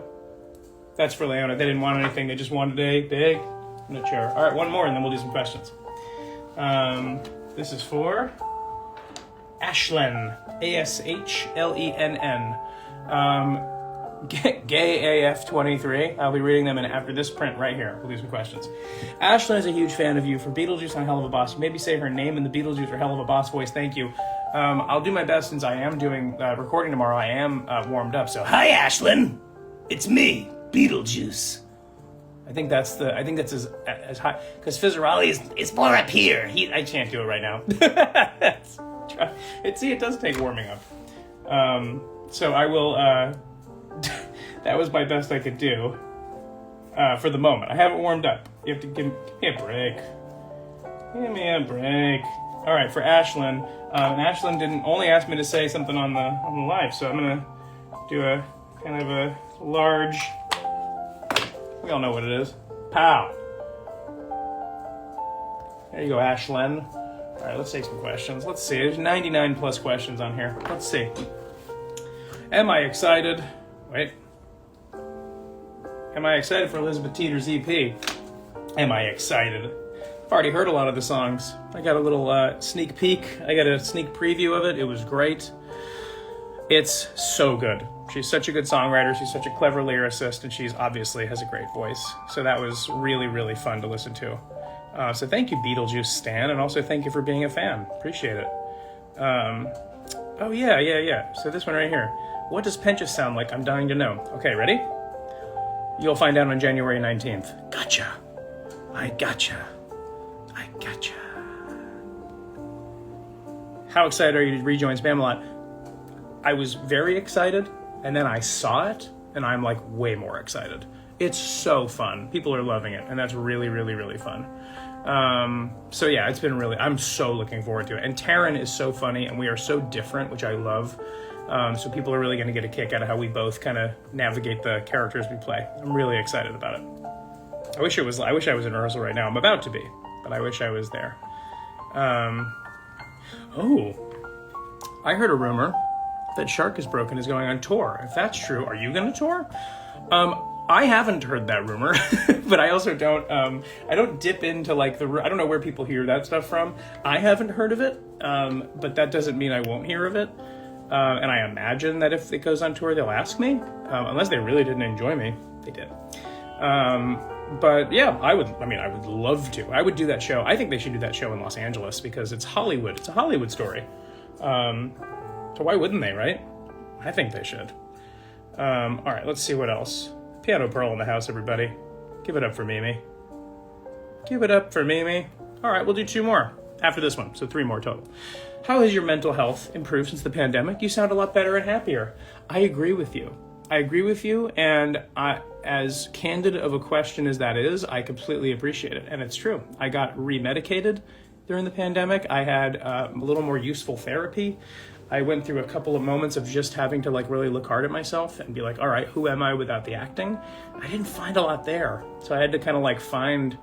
Speaker 1: That's for Leona. They didn't want anything, they just wanted a big in a chair. All right, one more and then we'll do some questions. This is for Ashlen, Ashlenn. Gay AF23. I'll be reading them in after this print right here. We'll do some questions. Ashlyn is a huge fan of you. For Beetlejuice on Hell of a Boss, you maybe say her name in the Beetlejuice or Hell of a Boss voice. Thank you. I'll do my best since I am doing recording tomorrow. I am warmed up. So, hi, Ashlyn. It's me, Beetlejuice. I think that's as high because Fizzaroli is more up here. I can't do it right now. It does take warming up. So I will. That was my best I could do for the moment. I haven't warmed up. You have to give me a break. Give me a break. All right, for Ashlyn. Ashlyn didn't only ask me to say something on the live, so I'm gonna do a kind of a large. We all know what it is. Pow. There you go, Ashlyn. All right, let's take some questions. Let's see. There's 99 plus questions on here. Let's see. Am I excited? Wait. Am I excited for Elizabeth Teeter's EP? Am I excited? I've already heard a lot of the songs. I got a little sneak peek. I got a sneak preview of it. It was great. It's so good. She's such a good songwriter. She's such a clever lyricist, and she's obviously has a great voice. So that was really, really fun to listen to. So thank you, Beetlejuice Stan, and also thank you for being a fan. Appreciate it. Oh, yeah. So this one right here. What does Penchas sound like? I'm dying to know. Okay, ready? You'll find out on January 19th. Gotcha. I gotcha. How excited are you to rejoin Spamalot? I was very excited, and then I saw it, and I'm like way more excited. It's so fun. People are loving it, and that's really, really, really fun. So yeah, it's been really, I'm so looking forward to it. And Taryn is so funny, and we are so different, which I love. So people are really going to get a kick out of how we both kind of navigate the characters we play. I'm really excited about it. I wish I was in rehearsal right now. I'm about to be, but I wish I was there. I heard a rumor that Shark is Broken is going on tour. If that's true, are you going to tour? I haven't heard that rumor, but I also don't, I don't dip into like I don't know where people hear that stuff from. I haven't heard of it, but that doesn't mean I won't hear of it. And I imagine that if it goes on tour, they'll ask me, unless they really didn't enjoy me. They did. But yeah, I would love to. I would do that show. I think they should do that show in Los Angeles because it's Hollywood. It's a Hollywood story. So why wouldn't they, right? I think they should. All right, let's see what else. Piano Pearl in the house, everybody. Give it up for Mimi. Give it up for Mimi. All right, we'll do 2 more after this one, so 3 more total. How has your mental health improved since the pandemic? You sound a lot better and happier. I agree with you. And as candid of a question as that is, I completely appreciate it, and it's true. I got remedicated during the pandemic. I had a little more useful therapy. I went through a couple of moments of just having to like really look hard at myself and be like, all right, who am I without the acting? I didn't find a lot there. So I had to kind of like find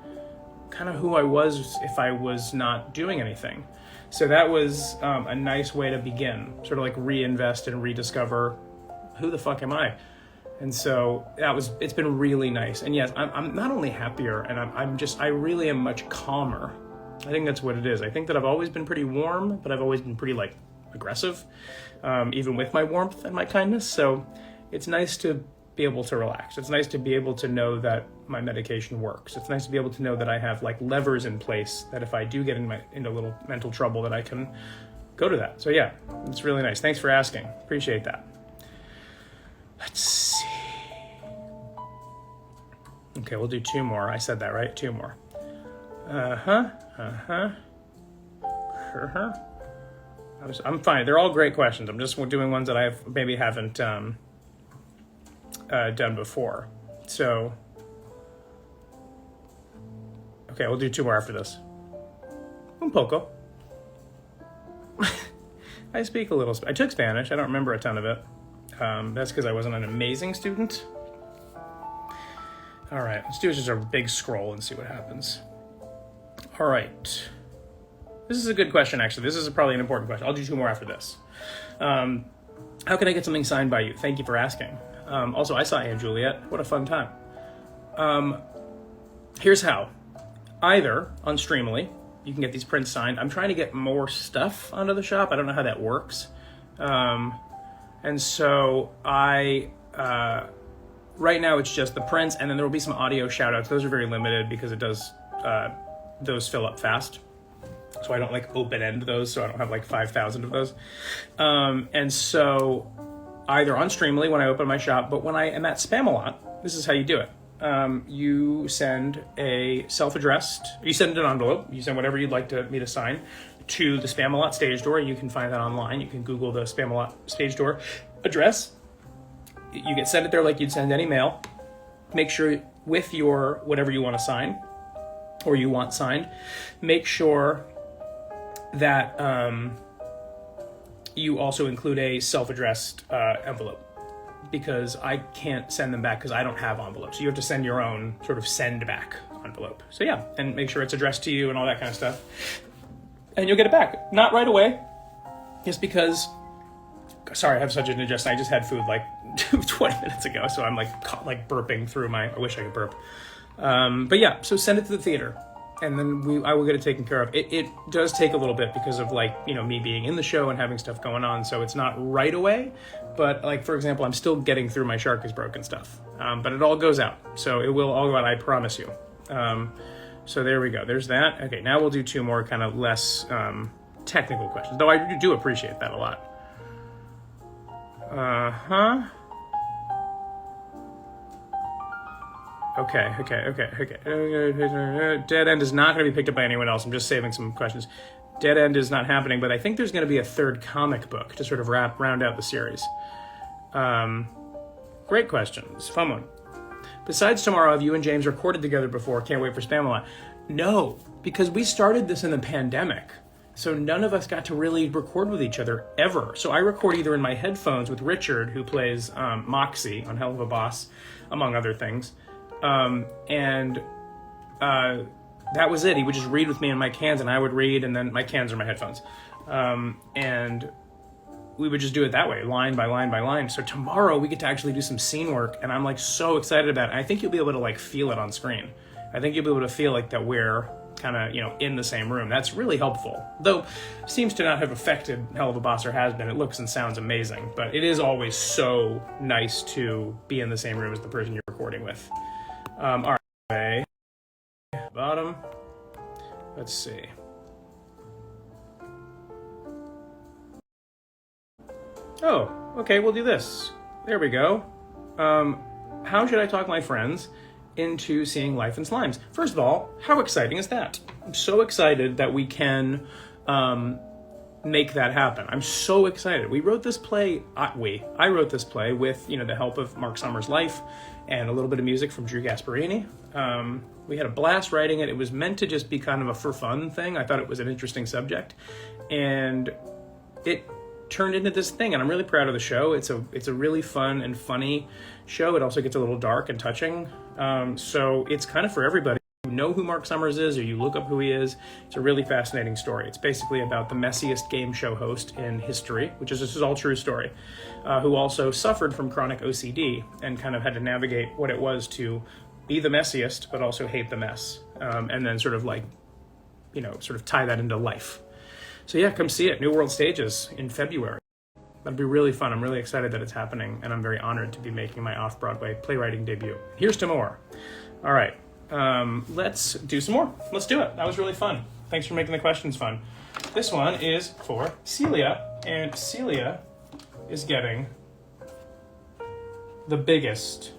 Speaker 1: kind of who I was if I was not doing anything. So that was a nice way to begin, sort of like reinvest and rediscover who the fuck am I? And so it's been really nice. And yes, I'm not only happier, and I really am much calmer. I think that's what it is. I think that I've always been pretty warm, but I've always been pretty like aggressive, even with my warmth and my kindness. So it's nice to be able to relax. It's nice to be able to know that my medication works. It's nice to be able to know that I have like levers in place that if I do get into a little mental trouble that I can go to that. So yeah, it's really nice. Thanks for asking. Appreciate that. Let's see. Okay, we'll do 2 more. I said that, right? 2 more. I'm fine. They're all great questions. I'm just doing ones that I maybe haven't done before. So, okay, we'll do 2 more after this. Un poco. I speak a little. I took Spanish. I don't remember a ton of it. That's because I wasn't an amazing student. All right, let's do just a big scroll and see what happens. All right. This is a good question, actually. This is probably an important question. I'll do 2 more after this. How can I get something signed by you? Thank you for asking. Also, I saw Aunt Juliet. What a fun time. Here's how. Either on Streamily, you can get these prints signed. I'm trying to get more stuff onto the shop. I don't know how that works. And so right now it's just the prints, and then there will be some audio shout outs. Those are very limited because it does, those fill up fast. So I don't like open end those, so I don't have like 5,000 of those. And so either on Streamly when I open my shop, but when I am at Spamalot, this is how you do it. You send a self-addressed, you send an envelope, you send whatever you'd like me to sign to the Spamalot stage door. You can find that online. You can Google the Spamalot stage door address. You get send it there like you'd send any mail. Make sure with your whatever you want to sign or you want signed, make sure that you also include a self-addressed envelope, because I can't send them back because I don't have envelopes. So you have to send your own sort of send back envelope. So yeah, and make sure it's addressed to you and all that kind of stuff. And you'll get it back. Not right away, just because, sorry, I have such an indigestion. I just had food like 20 minutes ago, so I'm like burping through I wish I could burp. But yeah, so send it to the theater, and then I will get it taken care of. It does take a little bit because of me being in the show and having stuff going on, so it's not right away. But like, for example, I'm still getting through my Shark is Broken stuff. But it all goes out, so it will all go out, I promise you. So there we go, there's that. Okay, now we'll do two more kind of less technical questions, though I do appreciate that a lot. Okay. Dead End is not going to be picked up by anyone else. I'm just saving some questions. Dead End is not happening, but I think there's going to be a third comic book to sort of round out the series. Great questions. Fun one. Besides tomorrow, have you and James recorded together before? Can't wait for Spamalot. No, because we started this in the pandemic. So none of us got to really record with each other ever. So I record either in my headphones with Richard, who plays Moxie on Hell of a Boss, among other things. That was it. He would just read with me in my cans, and I would read, and then my cans are my headphones. And we would just do it that way, line by line by line. So tomorrow we get to actually do some scene work, and I'm like so excited about it. I think you'll be able to like feel it on screen. I think you'll be able to feel like that we're kind of, in the same room. That's really helpful. Though seems to not have affected Hell of a Boss, or has been. It looks and sounds amazing, but it is always so nice to be in the same room as the person you're recording with. All right, bottom. Let's see. Oh, okay, we'll do this. There we go. How should I talk my friends into seeing Life in Slimes? First of all, how exciting is that? I'm so excited that we can make that happen. I'm so excited. We wrote this play, I wrote this play with, the help of Mark Summers' Life and a little bit of music from Drew Gasparini. We had a blast writing it. It was meant to just be kind of a for fun thing. I thought it was an interesting subject, and it turned into this thing, and I'm really proud of the show. It's a really fun and funny show. It also gets a little dark and touching. So it's kind of for everybody. You know who Mark Summers is, or you look up who he is. It's a really fascinating story. It's basically about the messiest game show host in history, this is all true story, who also suffered from chronic OCD and kind of had to navigate what it was to be the messiest, but also hate the mess. And then sort of tie that into life. So yeah, come see it. New World Stages in February. That'll be really fun. I'm really excited that it's happening, and I'm very honored to be making my off-Broadway playwriting debut. Here's to more. All right, let's do some more. Let's do it. That was really fun. Thanks for making the questions fun. This one is for Celia, and Celia is getting the biggest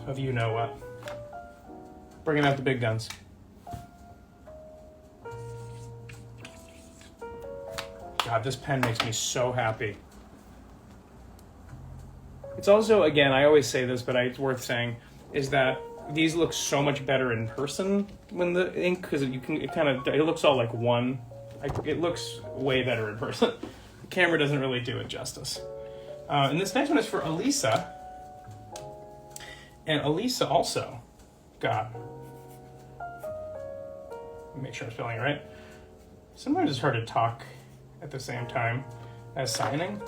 Speaker 1: of you know what. Bringing out the big guns. God, this pen makes me so happy. It's also, again, I always say this, but it's worth saying, is that these look so much better in person when the ink, because it looks all like one. It looks way better in person. The camera doesn't really do it justice. And this next one is for Elisa. And Elisa also got, make sure I'm spelling it right. Sometimes it's hard to talk at the same time as signing.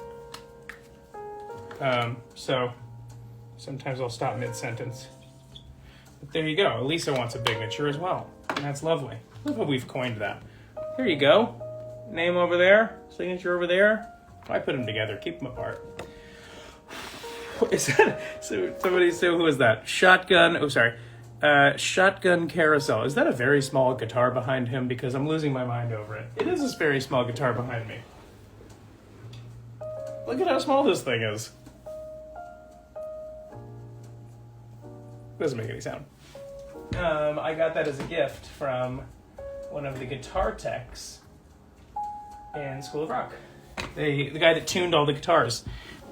Speaker 1: So sometimes I'll stop mid-sentence. But there you go. Elisa wants a signature as well. And that's lovely. Look how we've coined that. Here you go. Name over there, signature over there. Why put them together? Keep them apart. Is that so? Somebody say, who is that? Shotgun. Oh, sorry. Shotgun Carousel. Is that a very small guitar behind him? Because I'm losing my mind over it. It is this very small guitar behind me. Look at how small this thing is. Doesn't make any sound. I got that as a gift from one of the guitar techs in School of Rock. The guy that tuned all the guitars.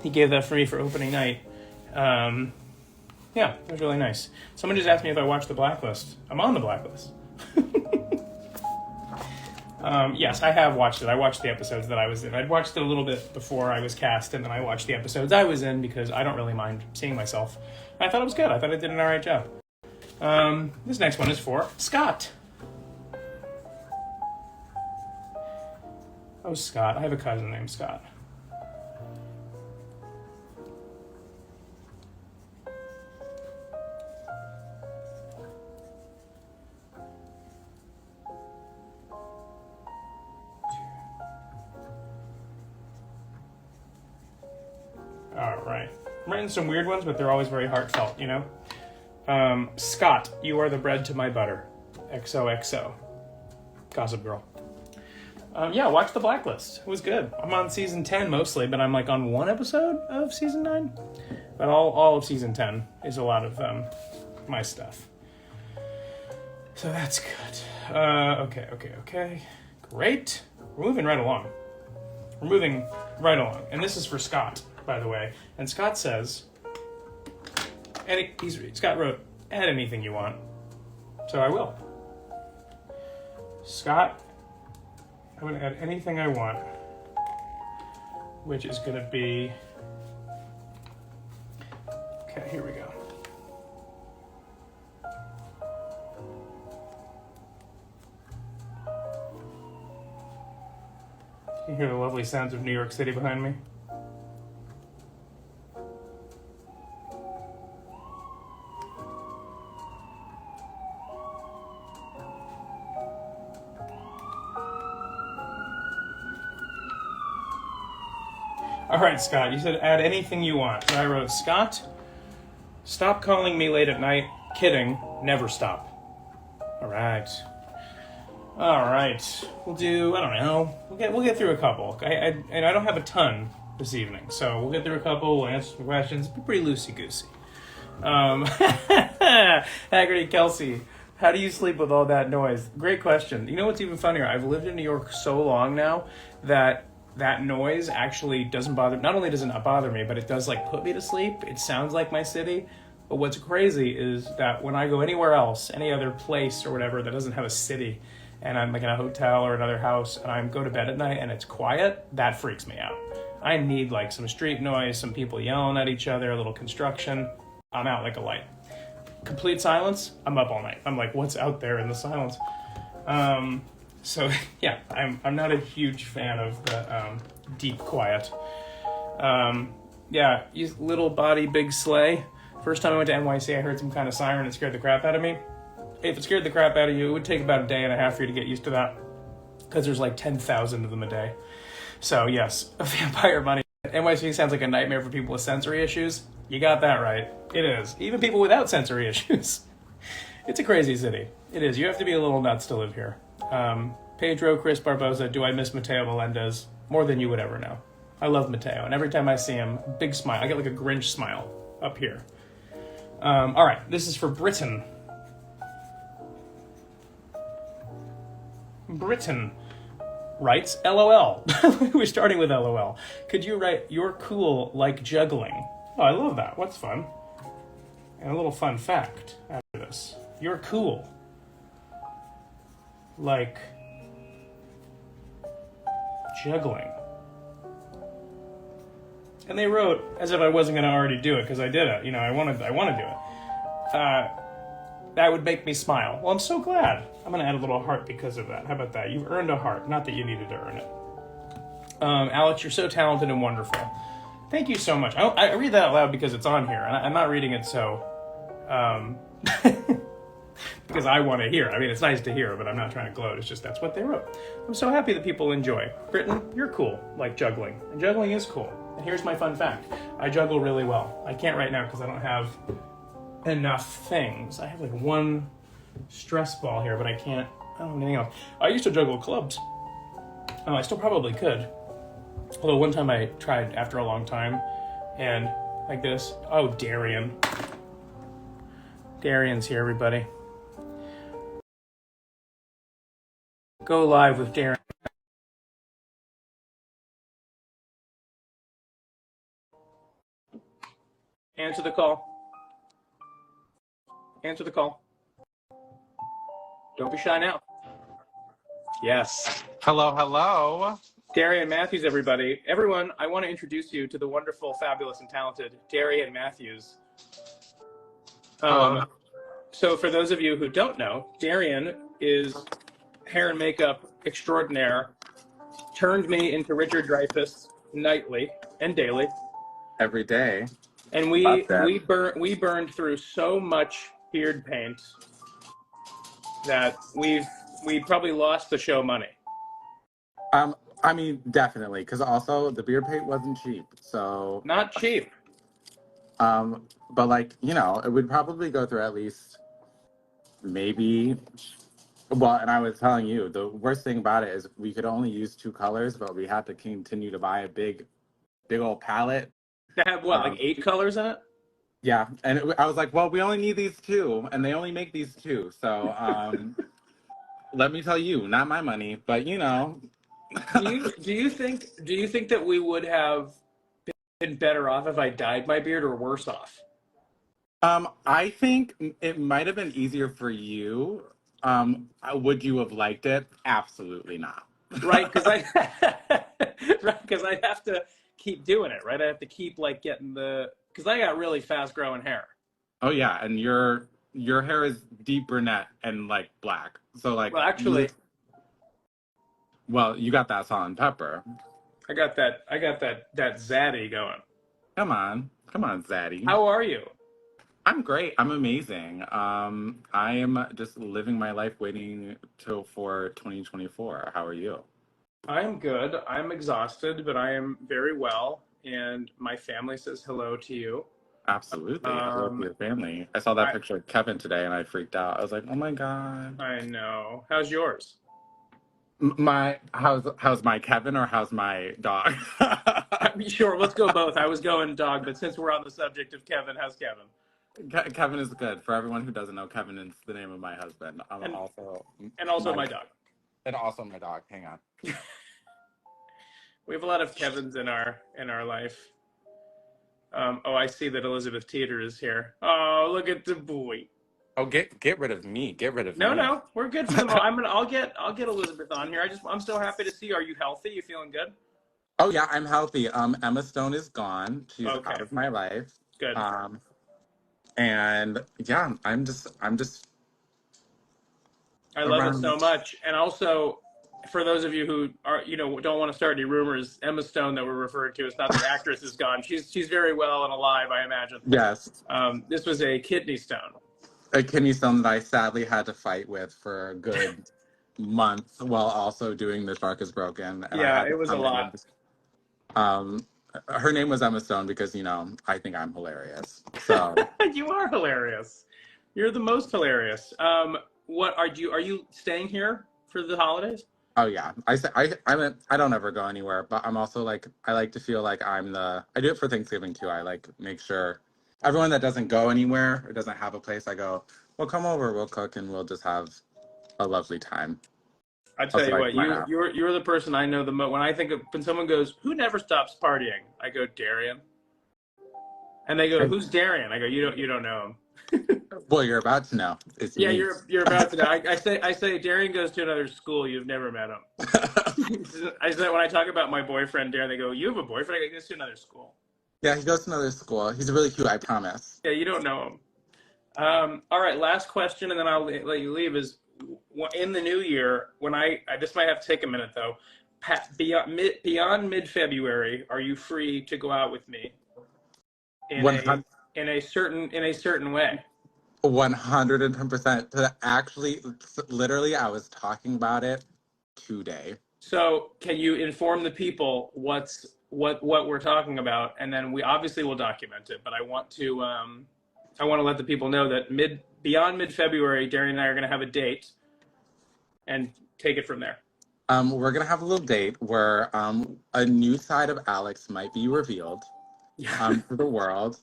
Speaker 1: He gave that free for opening night. Yeah, it was really nice. Someone just asked me if I watched The Blacklist. I'm on The Blacklist. Yes, I have watched it. I watched the episodes that I was in. I'd watched it a little bit before I was cast, and then I watched the episodes I was in because I don't really mind seeing myself. I thought it was good. I thought I did an alright job. This next one is for Scott. Oh, Scott. I have a cousin named Scott. All right. I'm writing some weird ones, but they're always very heartfelt, you know? Scott, you are the bread to my butter. XOXO. Gossip Girl. Yeah, watch The Blacklist. It was good. I'm on season 10 mostly, but I'm like on one episode of season 9. But all of season 10 is a lot of my stuff. So that's good. Okay. Great. We're moving right along. And this is for Scott, by the way. And Scott says, Scott wrote, add anything you want. So I will. Scott, I'm going to add anything I want, which is going to be, okay, here we go. You hear the lovely sounds of New York City behind me? All right, Scott, you said add anything you want. So I wrote, Scott, stop calling me late at night. Kidding, never stop. All right. We'll do, I don't know. We'll get through a couple. And I don't have a ton this evening, so we'll get through a couple. We'll answer some questions. Be pretty loosey-goosey. Haggerty Kelsey, how do you sleep with all that noise? Great question. You know what's even funnier? I've lived in New York so long now that noise actually doesn't bother. Not only does it not bother me, but it does like put me to sleep. It sounds like my city. But what's crazy is that when I go anywhere else, any other place or whatever that doesn't have a city, and I'm like in a hotel or another house, and I go to bed at night and it's quiet, that freaks me out. I need like some street noise, some people yelling at each other, a little construction. I'm out like a light. Complete silence, I'm up all night. I'm like, what's out there in the silence? So yeah, I'm not a huge fan of the deep quiet. Yeah, little body, big sleigh. First time I went to NYC, I heard some kind of siren. It scared the crap out of me. If it scared the crap out of you, it would take about a day and a half for you to get used to that, because there's like 10,000 of them a day. So yes, a vampire money. NYC sounds like a nightmare for people with sensory issues. You got that right. It is. Even people without sensory issues. It's a crazy city. It is. You have to be a little nuts to live here. Pedro Chris Barboza, do I miss Mateo Melendez? More than you would ever know. I love Mateo, and every time I see him, big smile. I get like a Grinch smile up here. All right, this is for Britain. Britain writes, LOL. We're starting with LOL. Could you write, you're cool like juggling? Oh, I love that. What's fun? And a little fun fact after this. You're cool like juggling. And they wrote as if I wasn't going to already do it, because I did it. You know, I want to do it. That would make me smile. Well, I'm so glad. I'm going to add a little heart because of that. How about that? You've earned a heart. Not that you needed to earn it. Alex, you're so talented and wonderful. Thank you so much. I read that out loud because it's on here, and I'm not reading it so... because I want to hear. I mean, it's nice to hear, but I'm not trying to gloat. It's just that's what they wrote. I'm so happy that people enjoy. Britton, you're cool, like juggling. And juggling is cool. And here's my fun fact. I juggle really well. I can't right now because I don't have enough things. I have like one stress ball here, but I don't have anything else. I used to juggle clubs. Oh, I still probably could. Although one time I tried after a long time, and like this. Oh, Darian. Darian's here, everybody. Go live with Darian. Answer the call. Answer the call. Don't be shy now. Yes.
Speaker 5: Hello, hello.
Speaker 1: Darian Matthews, everybody. Everyone, I want to introduce you to the wonderful, fabulous, and talented Darian Matthews. So for those of you who don't know, Darian is hair and makeup extraordinaire, turned me into Richard Dreyfuss nightly and daily.
Speaker 5: Every day.
Speaker 1: And we burned through so much beard paint that we probably lost the show money.
Speaker 5: I mean, definitely, because also the beard paint wasn't cheap. So
Speaker 1: not cheap.
Speaker 5: But like, you know, it would probably go through at least maybe. Well, and I was telling you, the worst thing about it is we could only use 2 colors, but we had to continue to buy a big old palette.
Speaker 1: They have what, like 8 colors in it?
Speaker 5: Yeah, and I was like, well, we only need these 2, and they only make these 2. So let me tell you, not my money, but you know.
Speaker 1: do you think that we would have been better off if I dyed my beard, or worse off?
Speaker 5: I think it might have been easier for you. Would you have liked it? Absolutely not.
Speaker 1: Right, because I'd have to keep doing it, right? I have to keep like getting because I got really fast growing hair.
Speaker 5: Oh yeah, and your hair is deep brunette and like black. So like,
Speaker 1: well, actually,
Speaker 5: you got that salt and pepper.
Speaker 1: I got that zaddy going.
Speaker 5: Come on, zaddy.
Speaker 1: How are you?
Speaker 5: I'm great. I'm amazing. I am just living my life, waiting for 2024. How are you?
Speaker 1: I'm good. I'm exhausted, but I am very well, and my family says hello to you.
Speaker 5: Absolutely. Hello to your family. I saw that picture of Kevin today, and I freaked out. I was like, oh my god.
Speaker 1: I know. How's yours?
Speaker 5: How's my Kevin, or how's my dog?
Speaker 1: Sure, let's go both. I was going dog, but since we're on the subject of Kevin, how's Kevin?
Speaker 5: Kevin is good. For everyone who doesn't know, Kevin is the name of my husband.
Speaker 1: And also my dog.
Speaker 5: And also my dog. Hang on.
Speaker 1: We have a lot of Kevins in our life. I see that Elizabeth Teeter is here. Oh, look at the boy.
Speaker 5: Oh, get rid of me. Get rid of me.
Speaker 1: No, we're good for them all. I'll get Elizabeth on here. I'm so happy to see you. Are you healthy? You feeling good?
Speaker 5: Oh yeah, I'm healthy. Emma Stone is gone. She's out of my life.
Speaker 1: Good.
Speaker 5: And yeah, I'm just
Speaker 1: I love it so much. And also, for those of you who don't want to start any rumors, Emma Stone that we're referring to is not the actress is gone. She's very well and alive, I imagine.
Speaker 5: Yes.
Speaker 1: This was a kidney stone.
Speaker 5: A kidney stone that I sadly had to fight with for a good month while also doing The Shark is Broken. And
Speaker 1: yeah, it was a lot.
Speaker 5: Her name was Emma Stone because, I think I'm hilarious. So
Speaker 1: you are hilarious. You're the most hilarious. What are you staying here for the holidays?
Speaker 5: Oh yeah. I don't ever go anywhere, but I'm also like, I like to feel like I do it for Thanksgiving too. I like make sure everyone that doesn't go anywhere or doesn't have a place, I go, well, come over, we'll cook and we'll just have a lovely time.
Speaker 1: I tell you what, you're the person I know the most. When someone goes, who never stops partying? I go, Darian. And they go, who's Darian? I go, you don't know him.
Speaker 5: Well, you're about to know.
Speaker 1: Yeah, you're about to know. I say Darian goes to another school. You've never met him. I say when I talk about my boyfriend Darian, they go, you have a boyfriend? He goes to another school.
Speaker 5: Yeah, he goes to another school. He's really cute, I promise.
Speaker 1: Yeah, you don't know him. All right, last question, and then I'll let you leave. Is in the new year, when I this might have to take a minute though. Beyond mid-February, are you free to go out with me in a certain way?
Speaker 5: 110%. To actually, literally, I was talking about it today.
Speaker 1: So can you inform the people what we're talking about, and then we obviously will document it. But I want to let the people know that beyond mid-February, Darian and I are going to have a date, and take it from there.
Speaker 5: We're gonna have a little date where a new side of Alex might be revealed to the world.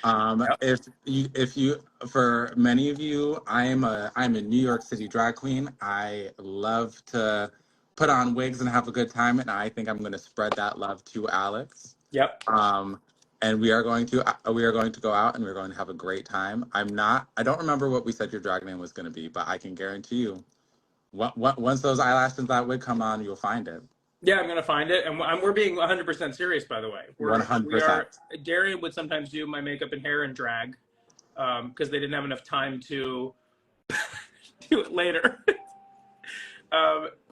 Speaker 1: Yep.
Speaker 5: If you, for many of you, I'm a New York City drag queen. I love to put on wigs and have a good time, and I think I'm gonna spread that love to Alex.
Speaker 1: Yep.
Speaker 5: And we are going to go out and we're going to have a great time. I don't remember what we said your drag name was gonna be, but I can guarantee you, once those eyelashes and that wig come on, you'll find it.
Speaker 1: Yeah, I'm gonna find it, and we're being 100% serious, by the way.
Speaker 5: 100%.
Speaker 1: Darian would sometimes do my makeup and hair and drag, because they didn't have enough time to do it later.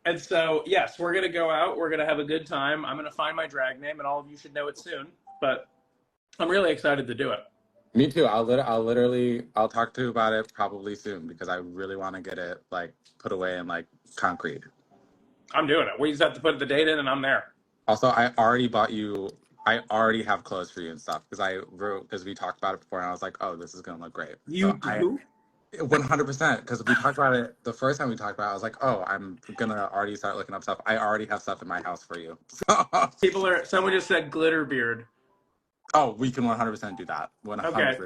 Speaker 1: And so, yes, we're gonna go out. We're gonna have a good time. I'm gonna find my drag name, and all of you should know it soon. But I'm really excited to do it.
Speaker 5: Me too. I'll talk to you about it probably soon because I really want to get it like put away in like concrete.
Speaker 1: I'm doing it. We just have to put the date in, and I'm there.
Speaker 5: Also, I already have clothes for you and stuff because we talked about it before and I was like, oh, this is gonna look great.
Speaker 1: You do?
Speaker 5: 100%, because we talked about it the first time we talked about it. I was like, oh, I'm gonna already start looking up stuff. I already have stuff in my house for you.
Speaker 1: Someone just said glitter beard.
Speaker 5: Oh, we can 100% do that. 100%.
Speaker 1: Okay,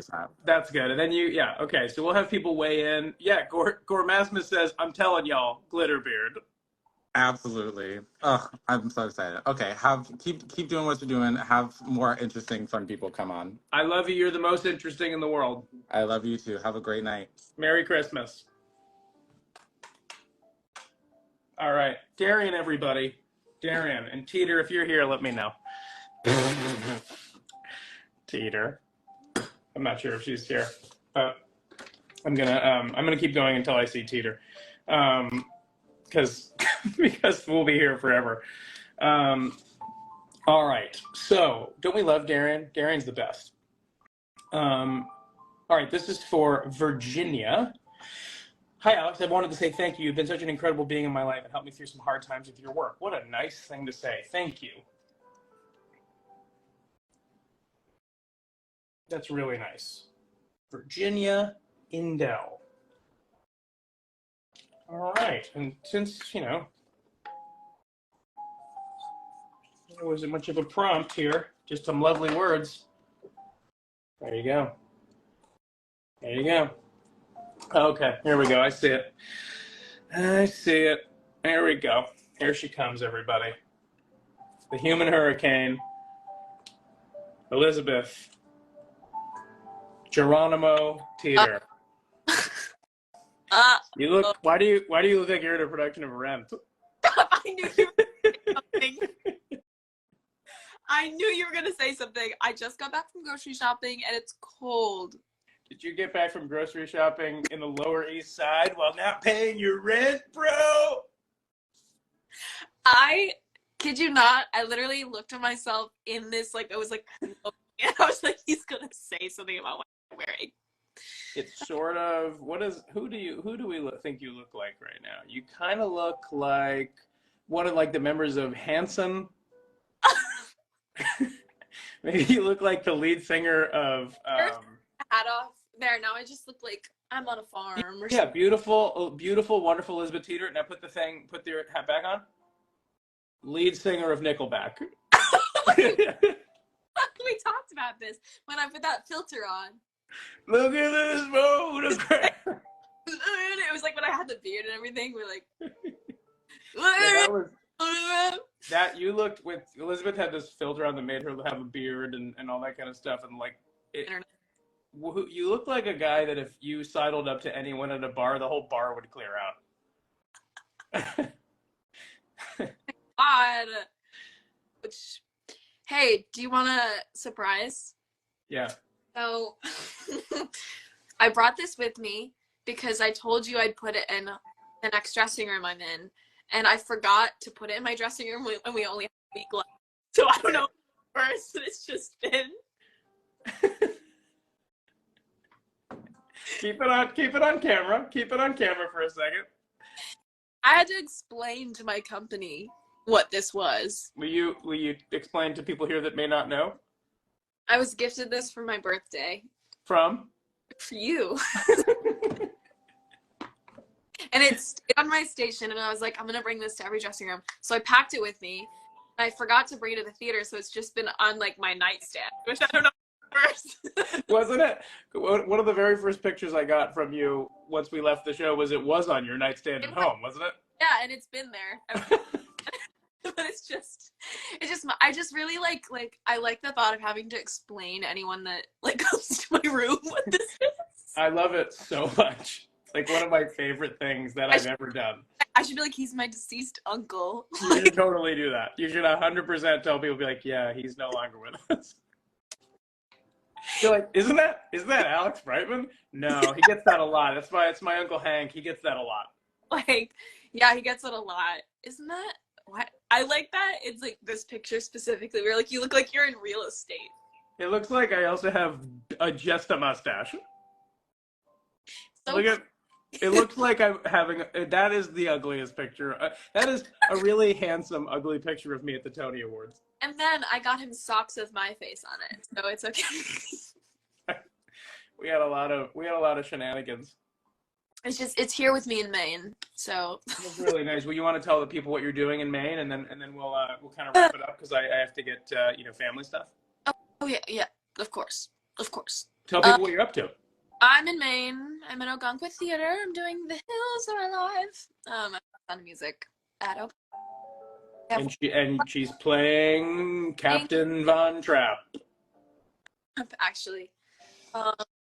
Speaker 1: that's good. And then okay, so we'll have people weigh in. Yeah, Gormasmus says, I'm telling y'all, glitter beard.
Speaker 5: Absolutely. Oh, I'm so excited. Okay, keep doing what you're doing. Have more interesting, fun people come on.
Speaker 1: I love you. You're the most interesting in the world.
Speaker 5: I love you too. Have a great night.
Speaker 1: Merry Christmas. All right, Darian, everybody. Darian and Teeter, if you're here, let me know. Teeter. I'm not sure if she's here, but I'm gonna keep going until I see Teeter, because we'll be here forever. All right. So, don't we love Darian? Darian's the best. All right. This is for Virginia. Hi, Alex. I wanted to say thank you. You've been such an incredible being in my life and helped me through some hard times with your work. What a nice thing to say. Thank you. That's really nice. Virginia Indell. All right. And since, there wasn't much of a prompt here, just some lovely words. There you go. There you go. Okay, here we go. I see it. I see it. There we go. Here she comes, everybody. The human hurricane. Elizabeth. Geronimo Teeter. You look. Why do you look like you're in a production of Rent?
Speaker 3: I knew you were gonna say something. I knew you were gonna say something. I just got back from grocery shopping and it's cold.
Speaker 1: Did you get back from grocery shopping in the Lower East Side while not paying your rent, bro?
Speaker 3: I kid you not. I literally looked at myself in this, like, I was like, and I was like, he's gonna say something about what I'm wearing.
Speaker 1: It's sort of, who do we think you look like right now? You kind of look like one of like the members of Hanson. Maybe you look like the lead singer of
Speaker 3: Hat off there. Now I just look like I'm on a farm. Or
Speaker 1: yeah, beautiful, wonderful Elizabeth Teeter. Now put your hat back on. Lead singer of Nickelback.
Speaker 3: We talked about this when I put that filter on.
Speaker 1: Look at this mode of crap.
Speaker 3: It was like when I had the beard and everything. We're like,
Speaker 1: that you looked with Elizabeth had this filter on that made her have a beard and all that kind of stuff, and like you look like a guy that if you sidled up to anyone at a bar, the whole bar would clear out.
Speaker 3: God. Which, hey, do you want a surprise?
Speaker 1: Yeah.
Speaker 3: So, I brought this with me because I told you I'd put it in the next dressing room I'm in, and I forgot to put it in my dressing room, and we only have a week left. So I don't know first, it's just been.
Speaker 1: Keep it on camera. Keep it on camera for a second.
Speaker 3: I had to explain to my company what this was.
Speaker 1: Will you explain to people here that may not know?
Speaker 3: I was gifted this for my birthday.
Speaker 1: From?
Speaker 3: For you. And it stayed on my station, and I was like, I'm gonna bring this to every dressing room. So I packed it with me. I forgot to bring it to the theater, so it's just been on like my nightstand, which I don't know first.
Speaker 1: Wasn't it? One of the very first pictures I got from you once we left the show was on your nightstand at home, wasn't it?
Speaker 3: Yeah, and it's been there. But I just really like I like the thought of having to explain to anyone that like comes to my room what this is.
Speaker 1: I love it so much. It's like one of my favorite things that I've ever done.
Speaker 3: I should be like, he's my deceased uncle.
Speaker 1: You should totally do that. You should 100% tell people, be like, yeah, he's no longer with us. You're like, isn't that Alex Brightman? No, he gets that a lot. It's my Uncle Hank. He gets that a lot.
Speaker 3: Like, yeah, he gets it a lot. Isn't that what? I like that. It's like this picture specifically where like you look like you're in real estate.
Speaker 1: It looks like I also have just a mustache.
Speaker 3: So
Speaker 1: Look at it. Looks like I'm having. That is the ugliest picture. That is a really handsome, ugly picture of me at the Tony Awards.
Speaker 3: And then I got him socks with my face on it, so it's okay.
Speaker 1: We had a lot of shenanigans.
Speaker 3: It's here with me in Maine, so.
Speaker 1: That's really nice. Well, you want to tell the people what you're doing in Maine, and then we'll kind of wrap it up because I have to get family stuff.
Speaker 3: Oh yeah, of course.
Speaker 1: Tell people what you're up to.
Speaker 3: I'm in Maine. I'm in Algonquin Theater. I'm doing The Hills Are Alive. I'm on music at Oak.
Speaker 1: And she's playing Captain Von Trapp.
Speaker 3: Actually,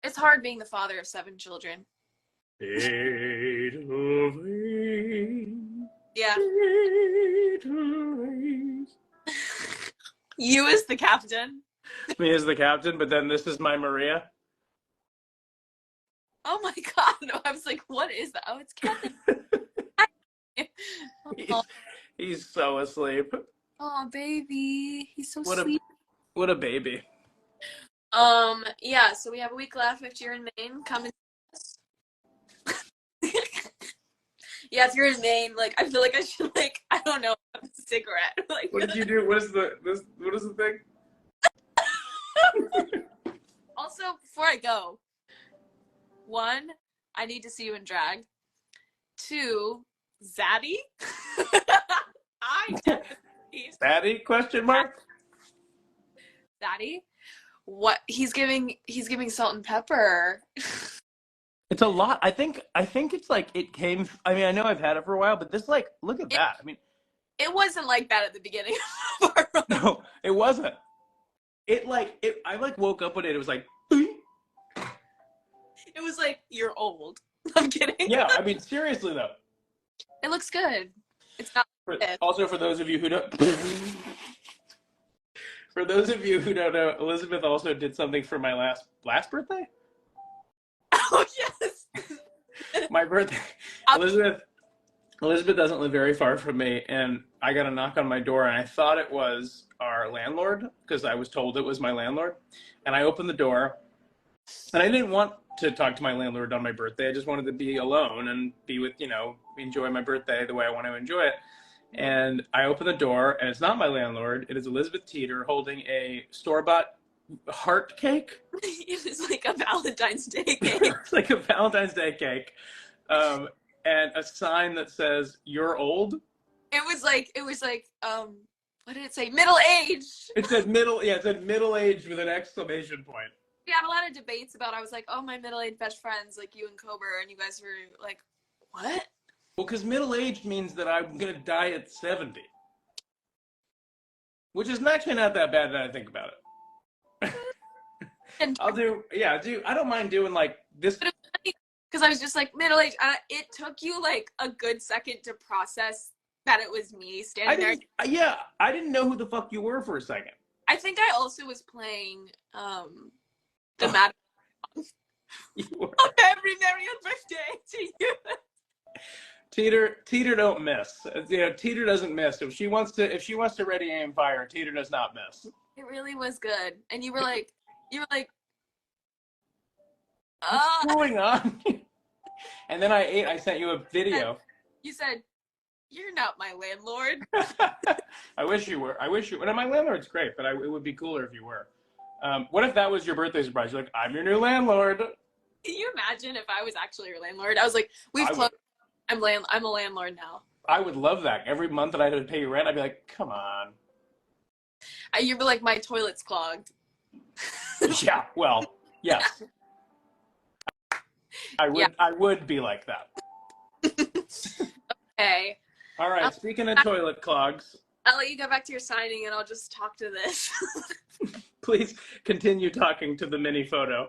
Speaker 3: it's hard being the father of 7 children.
Speaker 1: 8 of 8.
Speaker 3: Yeah.
Speaker 1: 8 of 8.
Speaker 3: You as the captain.
Speaker 1: Me as the captain, but then this is my Maria.
Speaker 3: Oh my god! No, I was like, what is that? Oh, it's Captain.
Speaker 1: He's so asleep.
Speaker 3: Oh, baby, he's so sweet.
Speaker 1: What a baby.
Speaker 3: Yeah. So we have a week left. If you're in Maine, come and. Yeah, if you're in Maine, like I feel like I should I don't know, have a cigarette. Like,
Speaker 1: what did you do? What is the thing?
Speaker 3: Also, before I go, 1, I need to see you in drag. 2, Zaddy.
Speaker 1: Zaddy? Question mark.
Speaker 3: Zaddy. What he's giving salt and pepper.
Speaker 1: It's a lot. I think it's like it came. I mean, I know I've had it for a while, but this look at that. I mean,
Speaker 3: it wasn't like that at the beginning.
Speaker 1: No, it wasn't. I woke up one day. It was like.
Speaker 3: It was like, you're old. I'm kidding.
Speaker 1: Yeah, I mean, seriously though.
Speaker 3: It looks good. It's not.
Speaker 1: Also, for those of you who don't. For those of you who don't know, Elizabeth also did something for my last birthday.
Speaker 3: Oh yes.
Speaker 1: My birthday. Elizabeth doesn't live very far from me, and I got a knock on my door, and I thought it was our landlord because I was told it was my landlord. And I opened the door, and I didn't want to talk to my landlord on my birthday. I just wanted to be alone and be with, enjoy my birthday the way I want to enjoy it. And I opened the door, and it's not my landlord. It is Elizabeth Teeter holding a store-bought heart cake.
Speaker 3: It was like a Valentine's Day cake.
Speaker 1: It's like a Valentine's Day cake. And a sign that says, "You're old."
Speaker 3: It was like, what did it say? Middle aged.
Speaker 1: It said middle aged with an exclamation point.
Speaker 3: We had a lot of debates about, I was like, oh, my middle-aged best friends, like you and Cobra, and you guys were like, what?
Speaker 1: Well, because middle-aged means that I'm going to die at 70. Which is actually not that bad that I think about it. I don't mind doing like this.
Speaker 3: Because I was just like, middle-aged. It took you like a good second to process that it was me standing there.
Speaker 1: Yeah, I didn't know who the fuck you were for a second.
Speaker 3: I think I also was playing the Mad.
Speaker 1: You were.
Speaker 3: Every merry birthday to you.
Speaker 1: Teeter don't miss. Teeter doesn't miss. If she wants to ready aim fire, Teeter does not miss.
Speaker 3: It really was good. And you were like,
Speaker 1: What's going on? And then I sent you a video.
Speaker 3: You said, "You're not my landlord."
Speaker 1: I wish you were. And my landlord's great, but it would be cooler if you were. What if that was your birthday surprise? You're like, I'm your new landlord.
Speaker 3: Can you imagine if I was actually your landlord? I was like, "We've closed. I'm a landlord now."
Speaker 1: I would love that. Every month that I had to pay you rent, I'd be like, come on.
Speaker 3: You'd be like, "My toilet's clogged."
Speaker 1: Yeah, well, yes. I would be like that.
Speaker 3: Okay.
Speaker 1: All right, speaking of toilet clogs,
Speaker 3: I'll let you go back to your signing and I'll just talk to this.
Speaker 1: please continue talking to the mini photo.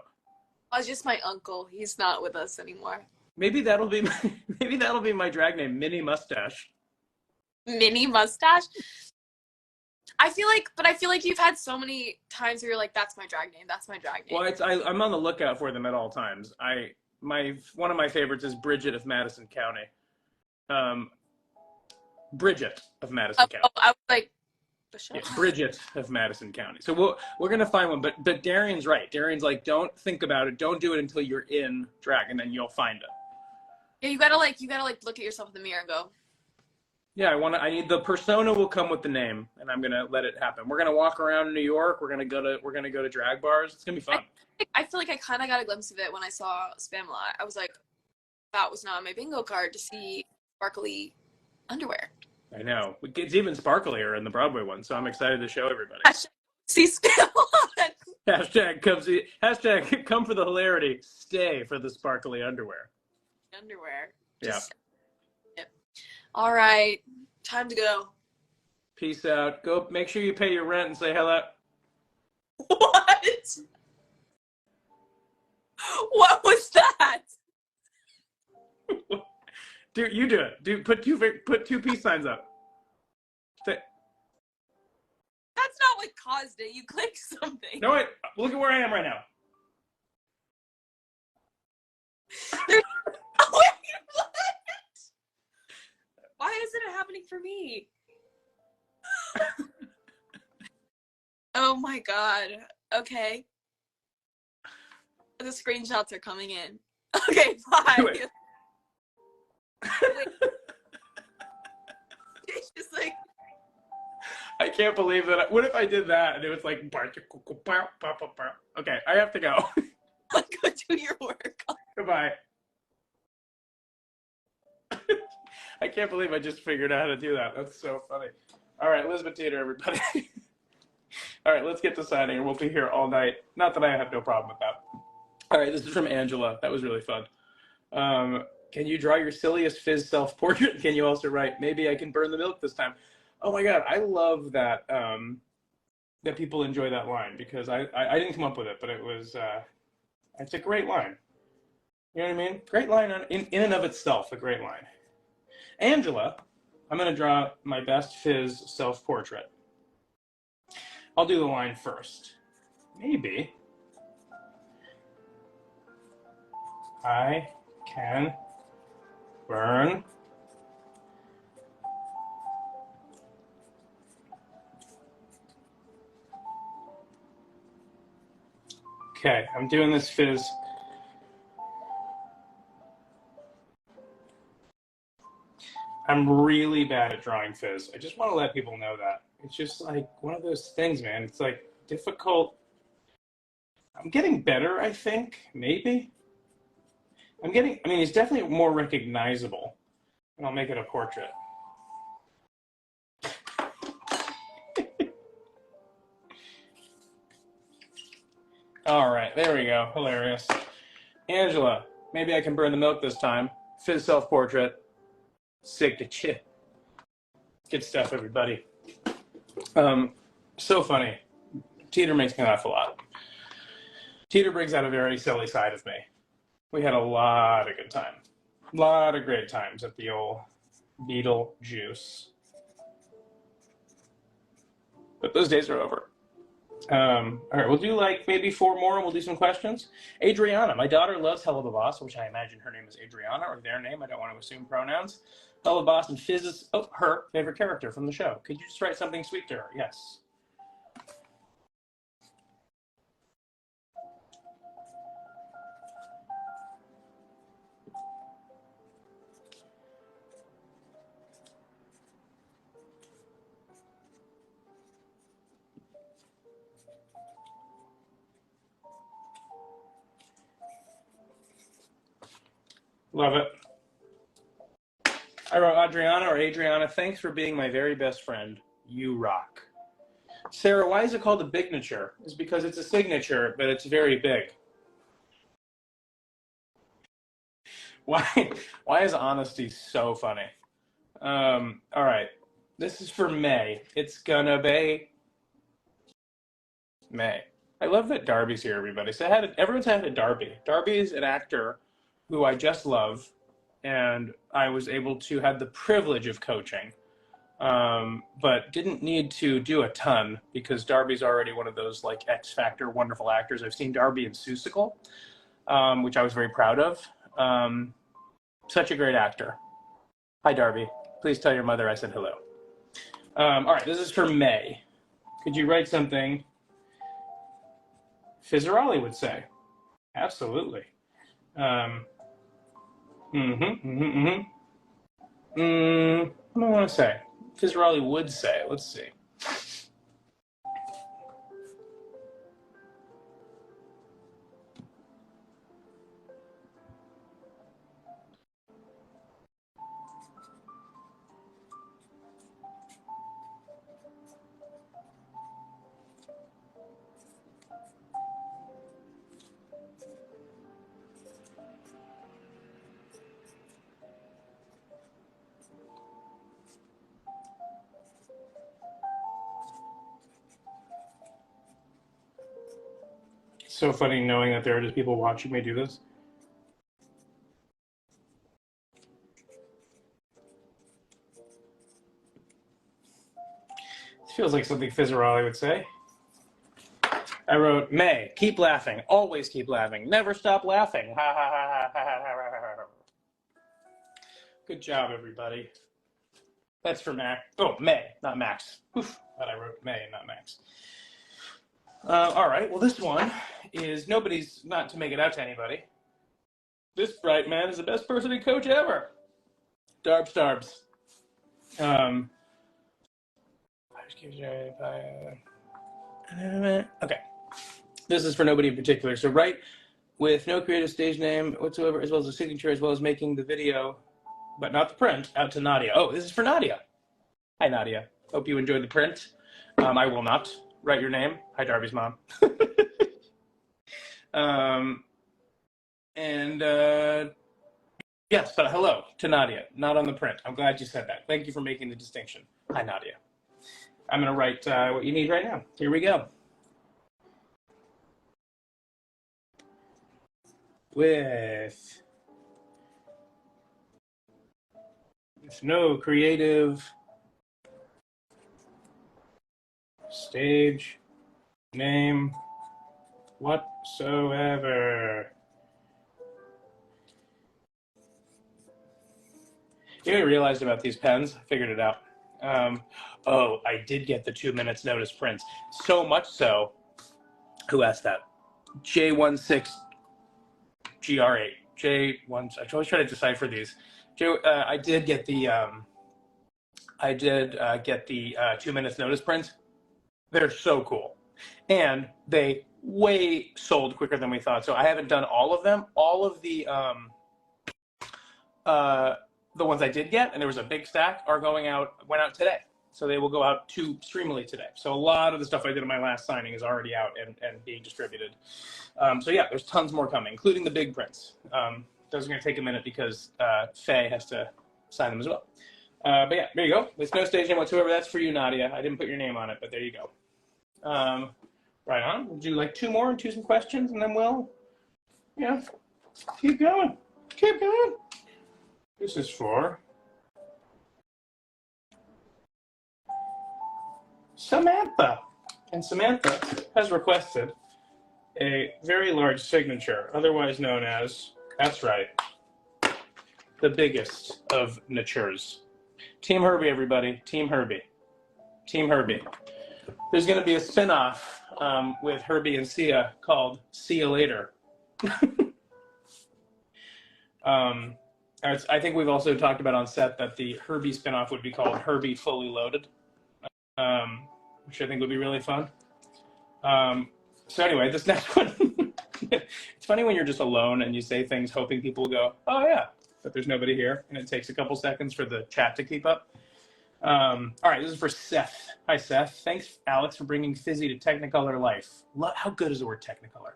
Speaker 3: I was just my uncle. He's not with us anymore.
Speaker 1: Maybe that'll be my drag name, Mini Mustache.
Speaker 3: Mini mustache? I feel like you've had so many times where you're like, that's my drag name, that's my drag name.
Speaker 1: Well, I'm on the lookout for them at all times. One of my favorites is Bridget of Madison County. Bridget of Madison County.
Speaker 3: Oh, I was like, the show.
Speaker 1: Yeah, Bridget of Madison County. So we're gonna find one, but Darian's right. Darian's like, don't think about it. Don't do it until you're in drag, and then you'll find it.
Speaker 3: Yeah, you gotta look at yourself in the mirror and go,
Speaker 1: Yeah, I need the persona will come with the name, and I'm gonna let it happen. We're gonna walk around New York. We're gonna go to drag bars. It's gonna be fun.
Speaker 3: I feel like I kind of got a glimpse of it when I saw Spamla. I was like, that was not my bingo card to see sparkly underwear.
Speaker 1: I know. It's even sparklier in the Broadway one, so I'm excited to show everybody.
Speaker 3: See Spamla.
Speaker 1: Hashtag come for the hilarity. Stay for the sparkly underwear.
Speaker 3: Underwear.
Speaker 1: Yeah.
Speaker 3: Yep. All right. Time to go.
Speaker 1: Peace out. Go make sure you pay your rent and say hello.
Speaker 3: What? What was that?
Speaker 1: Dude, you do it. Dude, put two peace signs up.
Speaker 3: That's not what caused it. You clicked something.
Speaker 1: No, wait. Look at where I am right now.
Speaker 3: Wait, what? Why isn't it happening for me? Oh my god. Okay. The screenshots are coming in. Okay, bye.
Speaker 1: Wait.
Speaker 3: Wait. It's just like,
Speaker 1: I can't believe that. What if I did that and it was like, okay, I have to go.
Speaker 3: go do your work.
Speaker 1: Goodbye. I can't believe I just figured out how to do that. That's so funny. All right, Elizabeth Theater, everybody. All right, let's get to signing. We'll be here all night. Not that I have no problem with that. All right, this is from Angela. That was really fun. Can you draw your silliest Fizz self-portrait? Can you also write, maybe I can burn the milk this time? Oh my God, I love that that people enjoy that line because I didn't come up with it, but it was, it's a great line. You know what I mean? Great line in and of itself, a great line. Angela, I'm going to draw my best Fizz self-portrait. I'll do the line first. Maybe I can burn Okay, I'm doing this Fizz. I'm really bad at drawing Fizz. I just want to let people know that. It's just like one of those things, man. It's like difficult. I'm getting better, I think, maybe. I mean, it's definitely more recognizable. And I'll make it a portrait. All right, there we go. Hilarious. Angela, maybe I can burn the milk this time. Fizz self-portrait. Signature. Good stuff, everybody. So funny. Teeter makes me laugh a lot. Teeter brings out a very silly side of me. We had a lot of good time. A lot of great times at the old Beetlejuice. But those days are over. All right, we'll do like maybe 4 more and we'll do some questions. Adriana, my daughter loves Hello Boss, which I imagine her name is Adriana, or their name. I don't want to assume pronouns. Hello Boss and Fizz is her favorite character from the show. Could you just write something sweet to her? Yes. Love it. I wrote Adriana or Adriana, thanks for being my very best friend. You rock. Sarah, why is it called a bignature? It's because it's a signature, but it's very big. Why is honesty so funny? All right. This is for May. It's gonna be May. I love that Darby's here, everybody. So everyone's had a Darby. Darby is an actor who I just love, and I was able to have the privilege of coaching, but didn't need to do a ton because Darby's already one of those like X Factor wonderful actors. I've seen Darby in Seussical, which I was very proud of. Such a great actor. Hi, Darby. Please tell your mother I said hello. All right, this is for May. Could you write something Fizzaroli would say? Absolutely. What do I want to say? Fizzaroli would say. Let's see. It's so funny knowing that there are just people watching me do this. This feels like something Fizzaroli would say. I wrote, May, keep laughing. Always keep laughing. Never stop laughing. Ha ha ha ha ha ha ha. Good job, everybody. That's for Max. Oh, May, not Max. Oof, but I wrote May, not Max. All right, well, this one is nobody's, not to make it out to anybody. This Brightman is the best person to coach ever. Darbs. Okay. This is for nobody in particular. So write with no creative stage name whatsoever, as well as a signature, as well as making the video, but not the print, out to Nadia. Oh, this is for Nadia. Hi, Nadia. Hope you enjoyed the print. I will not write your name. Hi, Darby's mom. Yes, but hello to Nadia, not on the print. I'm glad you said that. Thank you for making the distinction. Hi, Nadia. I'm going to write what you need right now. Here we go. With no creative stage name whatsoever. You know what I realized about these pens? I figured it out. Oh, I did get the 2 minutes notice prints. So much so, who asked that? J16GR8. J1, I always try to decipher these. I did get the 2 minutes notice prints. They're so cool. And they way sold quicker than we thought. So I haven't done all of them. All of the ones I did get, and there was a big stack, went out today. So they will go out to Streamily today. So a lot of the stuff I did in my last signing is already out and being distributed. So yeah, there's tons more coming, including the big prints. Those are going to take a minute because Faye has to sign them as well. But yeah, there you go. With no stage name whatsoever. That's for you, Nadia. I didn't put your name on it, but there you go. Right on. Would you like two more and some questions, and then we'll, keep going. Keep going. This is for Samantha. And Samantha has requested a very large signature, otherwise known as, that's right, the biggest of natures. Team Herbie, everybody. Team Herbie. Team Herbie. There's going to be a spin-off with Herbie and Sia called See You Later. I think we've also talked about on set that the Herbie spin-off would be called Herbie Fully Loaded, which I think would be really fun. So anyway, this next one, it's funny when you're just alone and you say things hoping people will go, oh yeah, that there's nobody here, and it takes a couple seconds for the chat to keep up. All right, this is for Seth. Hi, Seth. Thanks, Alex, for bringing Fizzy to Technicolor life. How good is the word Technicolor?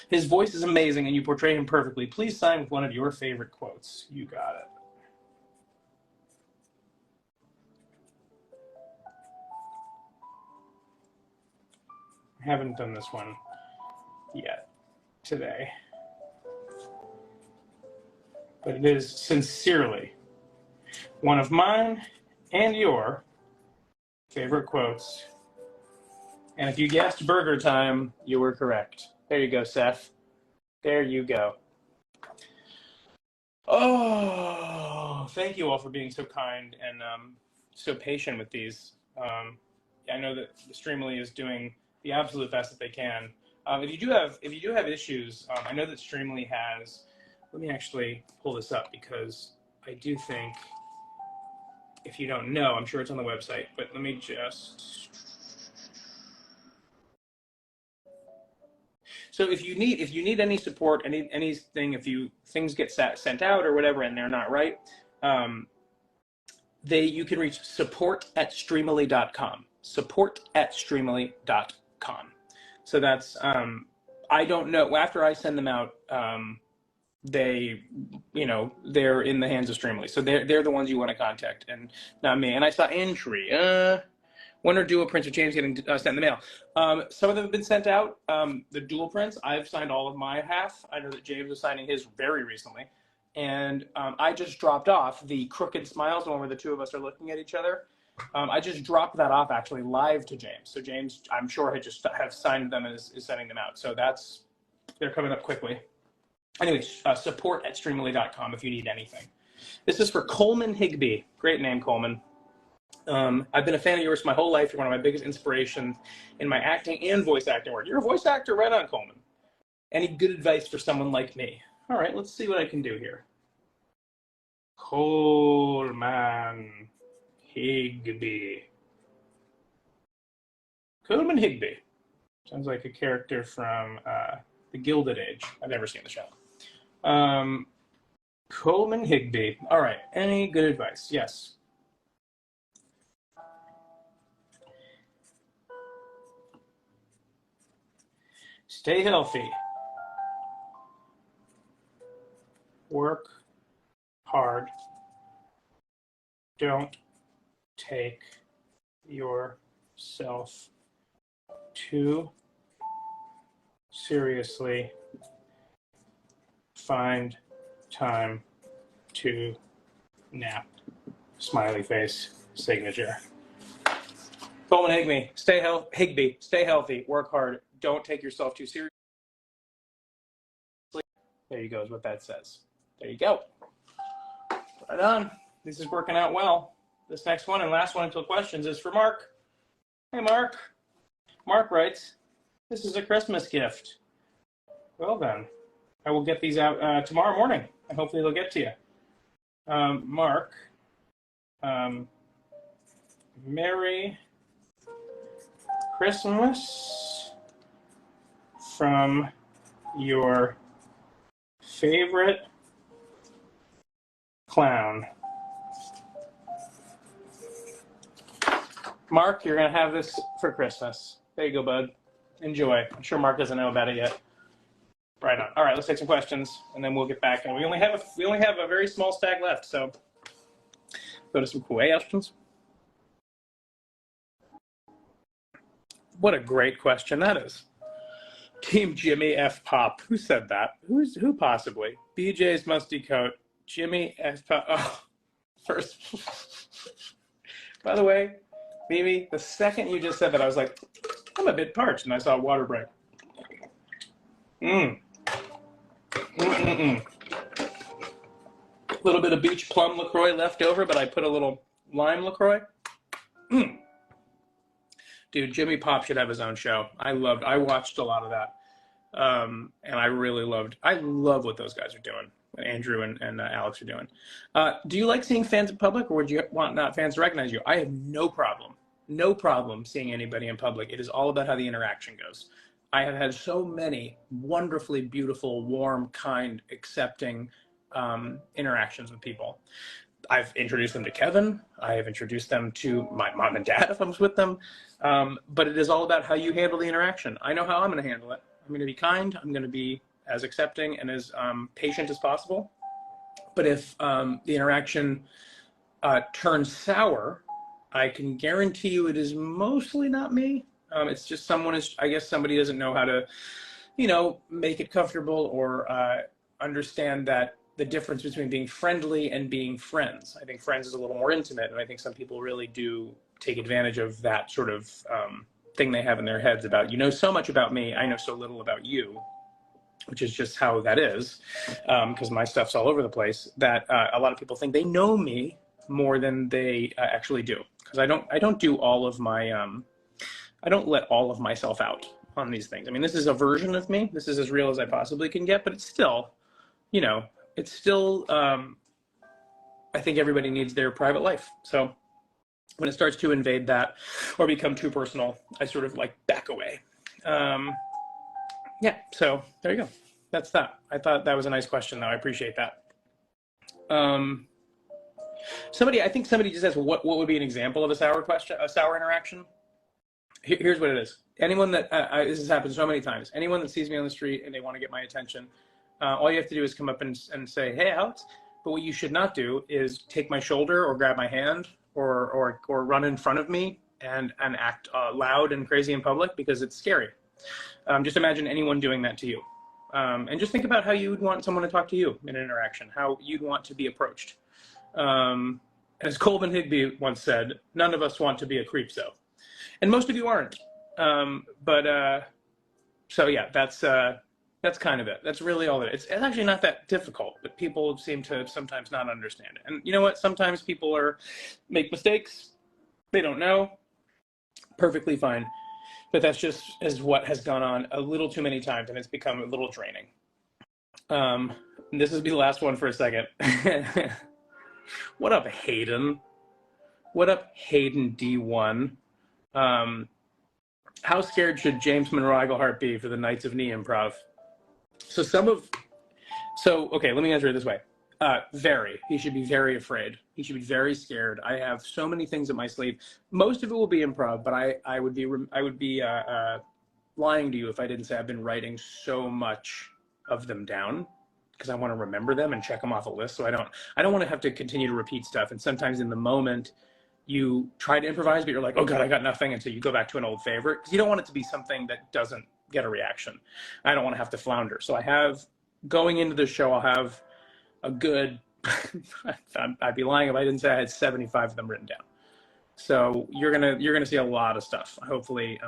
Speaker 1: His voice is amazing, and you portray him perfectly. Please sign with one of your favorite quotes. You got it. I haven't done this one yet today, but it is sincerely one of mine and your favorite quotes. And if you guessed Burger Time, you were correct. There you go, Seth. There you go. Oh, thank you all for being so kind and so patient with these. I know that Streamily is doing the absolute best that they can. If you do have issues, I know that Streamily has. Let me actually pull this up because I do think, if you don't know, I'm sure it's on the website. But let me just. So if you need any support, anything, if things get sent out or whatever and they're not right, you can reach support@streamily.com. Support@streamily.com. So that's I don't know, after I send them out, they're in the hands of Streamily. So they're the ones you want to contact and not me. And I saw entry. One or dual prints of James getting sent in the mail. Some of them have been sent out. The dual prints, I've signed all of my half. I know that James was signing his very recently. And I just dropped off the Crooked Smiles, the one where the two of us are looking at each other. I just dropped that off actually live to James. So James, I'm sure, have signed them and is sending them out. So they're coming up quickly. Anyways, support@streamily.com if you need anything. This is for Coleman Higby. Great name, Coleman. I've been a fan of yours my whole life. You're one of my biggest inspirations in my acting and voice acting work. You're a voice actor, right on, Coleman. Any good advice for someone like me? All right, let's see what I can do here. Coleman Higby. Coleman Higby. Sounds like a character from The Gilded Age. I've never seen the show. Coleman Higby. All right, any good advice? Yes. Stay healthy. Work hard. Don't take yourself too seriously. Find time to nap. Smiley face signature. Coleman Higby, stay healthy, work hard, don't take yourself too seriously. There you go, is what that says. There you go. Right on. This is working out well. This next one and last one until questions is for Mark. Hey, Mark. Mark writes, this is a Christmas gift. Well then, I will get these out tomorrow morning, and hopefully they'll get to you. Mark, Merry Christmas from your favorite clown. Mark, you're going to have this for Christmas. There you go, bud. Enjoy. I'm sure Mark doesn't know about it yet. Right on. All right, let's take some questions, and then we'll get back. And we only have a very small stack left, so go to some questions. What a great question that is. Team Jimmy F. Pop. Who said that? Who possibly? BJ's Musty Coat. Jimmy F. Pop. Oh, first. By the way, Mimi, the second you just said that, I was like, I'm a bit parched, and I saw water break. A little bit of beach plum LaCroix left over, but I put a little lime LaCroix. Dude, Jimmy Pop should have his own show. I watched a lot of that. And I love what those guys are doing, what Andrew and Alex are doing. Do you like seeing fans in public, or would you want not fans to recognize you? I have no problem seeing anybody in public. It is all about how the interaction goes. I have had so many wonderfully beautiful, warm, kind, accepting, interactions with people. I've introduced them to Kevin. I have introduced them to my mom and dad if I was with them. But it is all about how you handle the interaction. I know how I'm going to handle it. I'm going to be kind. I'm going to be as accepting and as patient as possible. But if the interaction turns sour, I can guarantee you it is mostly not me. It's just somebody doesn't know how to, make it comfortable or understand that the difference between being friendly and being friends. I think friends is a little more intimate, and I think some people really do take advantage of that sort of thing they have in their heads about, so much about me, I know so little about you, which is just how that is, because my stuff's all over the place, that a lot of people think they know me more than they actually do. Because I don't do all of my, I don't let all of myself out on these things. I mean, this is a version of me. This is as real as I possibly can get, but it's still, I think everybody needs their private life. So when it starts to invade that or become too personal, I sort of back away. Yeah, so there you go. That's that. I thought that was a nice question, though. I appreciate that. I think somebody just asked, what would be an example of a sour interaction? Here's what it is. Anyone that, this has happened so many times, anyone that sees me on the street and they want to get my attention, all you have to do is come up and say, hey, Alex. But what you should not do is take my shoulder or grab my hand or run in front of me and act loud and crazy in public, because it's scary. Just imagine anyone doing that to you. And just think about how you would want someone to talk to you in an interaction, how you'd want to be approached. As Colvin Higby once said, none of us want to be a creepso. And most of you aren't. So yeah, that's kind of it. That's really all it is. It's actually not that difficult, but people seem to sometimes not understand it. And you know what? Sometimes people make mistakes. They don't know. Perfectly fine. But that's just as what has gone on a little too many times, and it's become a little draining. This will be the last one for a second. What up, Hayden? What up, Hayden D1? How scared should James Monroe Iglehart be for the Knights of Knee Improv? Okay, let me answer it this way. Very. He should be very afraid. He should be very scared. I have so many things up my sleeve. Most of it will be improv, but I would be lying to you if I didn't say I've been writing so much of them down, because I want to remember them and check them off a list. So I don't want to have to continue to repeat stuff. And sometimes in the moment you try to improvise, but you're like, oh God, I got nothing. And so you go back to an old favorite, because you don't want it to be something that doesn't get a reaction. I don't want to have to flounder. So going into the show, I'll have a good, I'd be lying if I didn't say I had 75 of them written down. So you're gonna see a lot of stuff. Hopefully,